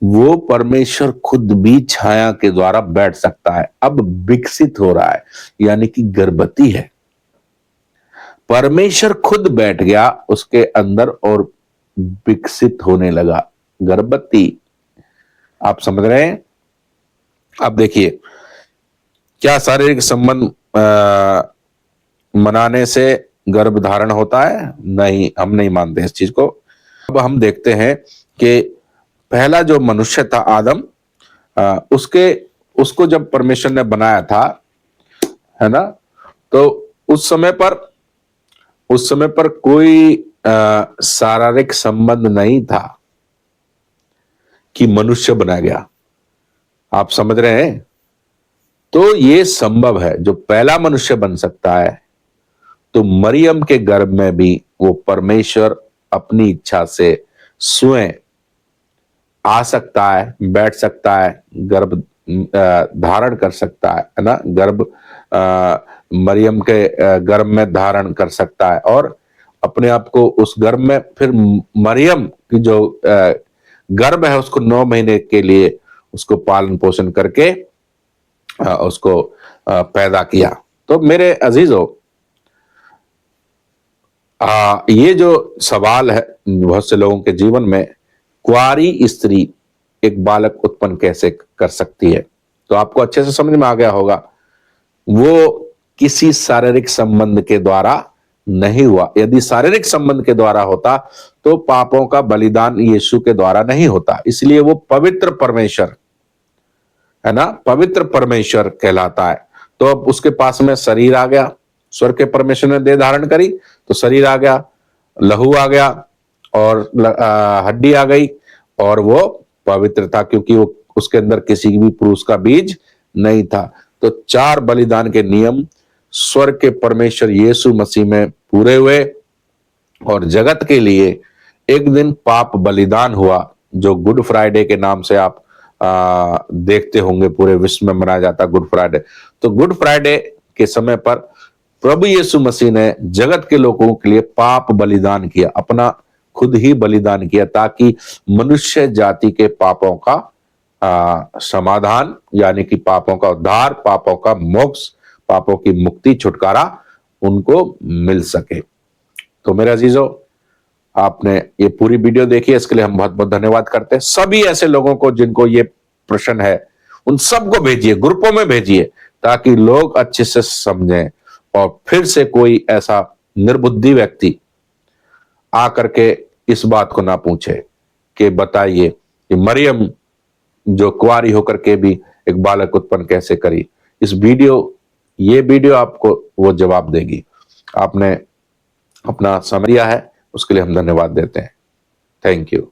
वो परमेश्वर खुद भी छाया के द्वारा बैठ सकता है। अब विकसित हो रहा है, यानी कि गर्भवती है, परमेश्वर खुद बैठ गया उसके अंदर और विकसित होने लगा, गर्भवती। आप समझ रहे हैं? अब देखिए, क्या शारीरिक संबंध मनाने से गर्भ धारण होता है? नहीं, हम नहीं मानते इस चीज को। अब हम देखते हैं कि पहला जो मनुष्य था आदम, उसको जब परमेश्वर ने बनाया था, है ना, तो उस समय पर कोई शारीरिक संबंध नहीं था कि मनुष्य बना गया। आप समझ रहे हैं? तो ये संभव है, जो पहला मनुष्य बन सकता है, तो मरियम के गर्भ में भी वो परमेश्वर अपनी इच्छा से स्वयं आ सकता है, बैठ सकता है, गर्भ धारण कर सकता है ना, गर्भ मरियम के गर्भ में धारण कर सकता है और अपने आप को उस गर्भ में, फिर मरियम की जो गर्भ है उसको 9 महीने के लिए उसको पालन पोषण करके उसको पैदा किया। तो मेरे अजीजों, ये जो सवाल है बहुत से लोगों के जीवन में, कुंवारी स्त्री एक बालक उत्पन्न कैसे कर सकती है, तो आपको अच्छे से समझ में आ गया होगा। वो किसी शारीरिक संबंध के द्वारा नहीं हुआ। यदि शारीरिक संबंध के द्वारा होता तो पापों का बलिदान यीशु के द्वारा नहीं होता, इसलिए वो पवित्र परमेश्वर है ना, पवित्र परमेश्वर कहलाता है। तो अब उसके पास में शरीर आ गया, स्वर्ग के परमेश्वर ने देह धारण करी तो शरीर आ गया, लहू आ गया और हड्डी आ गई, और वो पवित्र था क्योंकि वो उसके अंदर किसी भी पुरुष का बीज नहीं था। तो 4 बलिदान के नियम स्वर्ग के परमेश्वर यीशु मसीह में पूरे हुए और जगत के लिए एक दिन पाप बलिदान हुआ, जो गुड फ्राइडे के नाम से आप देखते होंगे, पूरे विश्व में मनाया जाता गुड फ्राइडे। तो गुड फ्राइडे के समय पर प्रभु यीशु मसीह ने जगत के लोगों के लिए पाप बलिदान किया, अपना खुद ही बलिदान किया, ताकि मनुष्य जाति के पापों का समाधान, यानी कि पापों का उद्धार, पापों का मोक्ष, पापों की मुक्ति, छुटकारा उनको मिल सके। तो मेरे अजीजों, आपने ये पूरी वीडियो देखी है, इसके लिए हम बहुत बहुत धन्यवाद करते हैं। सभी ऐसे लोगों को जिनको ये प्रश्न है, उन सबको भेजिए, ग्रुपों में भेजिए, ताकि लोग अच्छे से समझें और फिर से कोई ऐसा निर्बुद्धि व्यक्ति आकर के इस बात को ना पूछे कि बताइए कि मरियम जो कुंवारी होकर के भी एक बालक उत्पन्न कैसे करी। ये वीडियो आपको वो जवाब देगी। आपने अपना समय दिया है, उसके लिए हम धन्यवाद देते हैं। Thank you.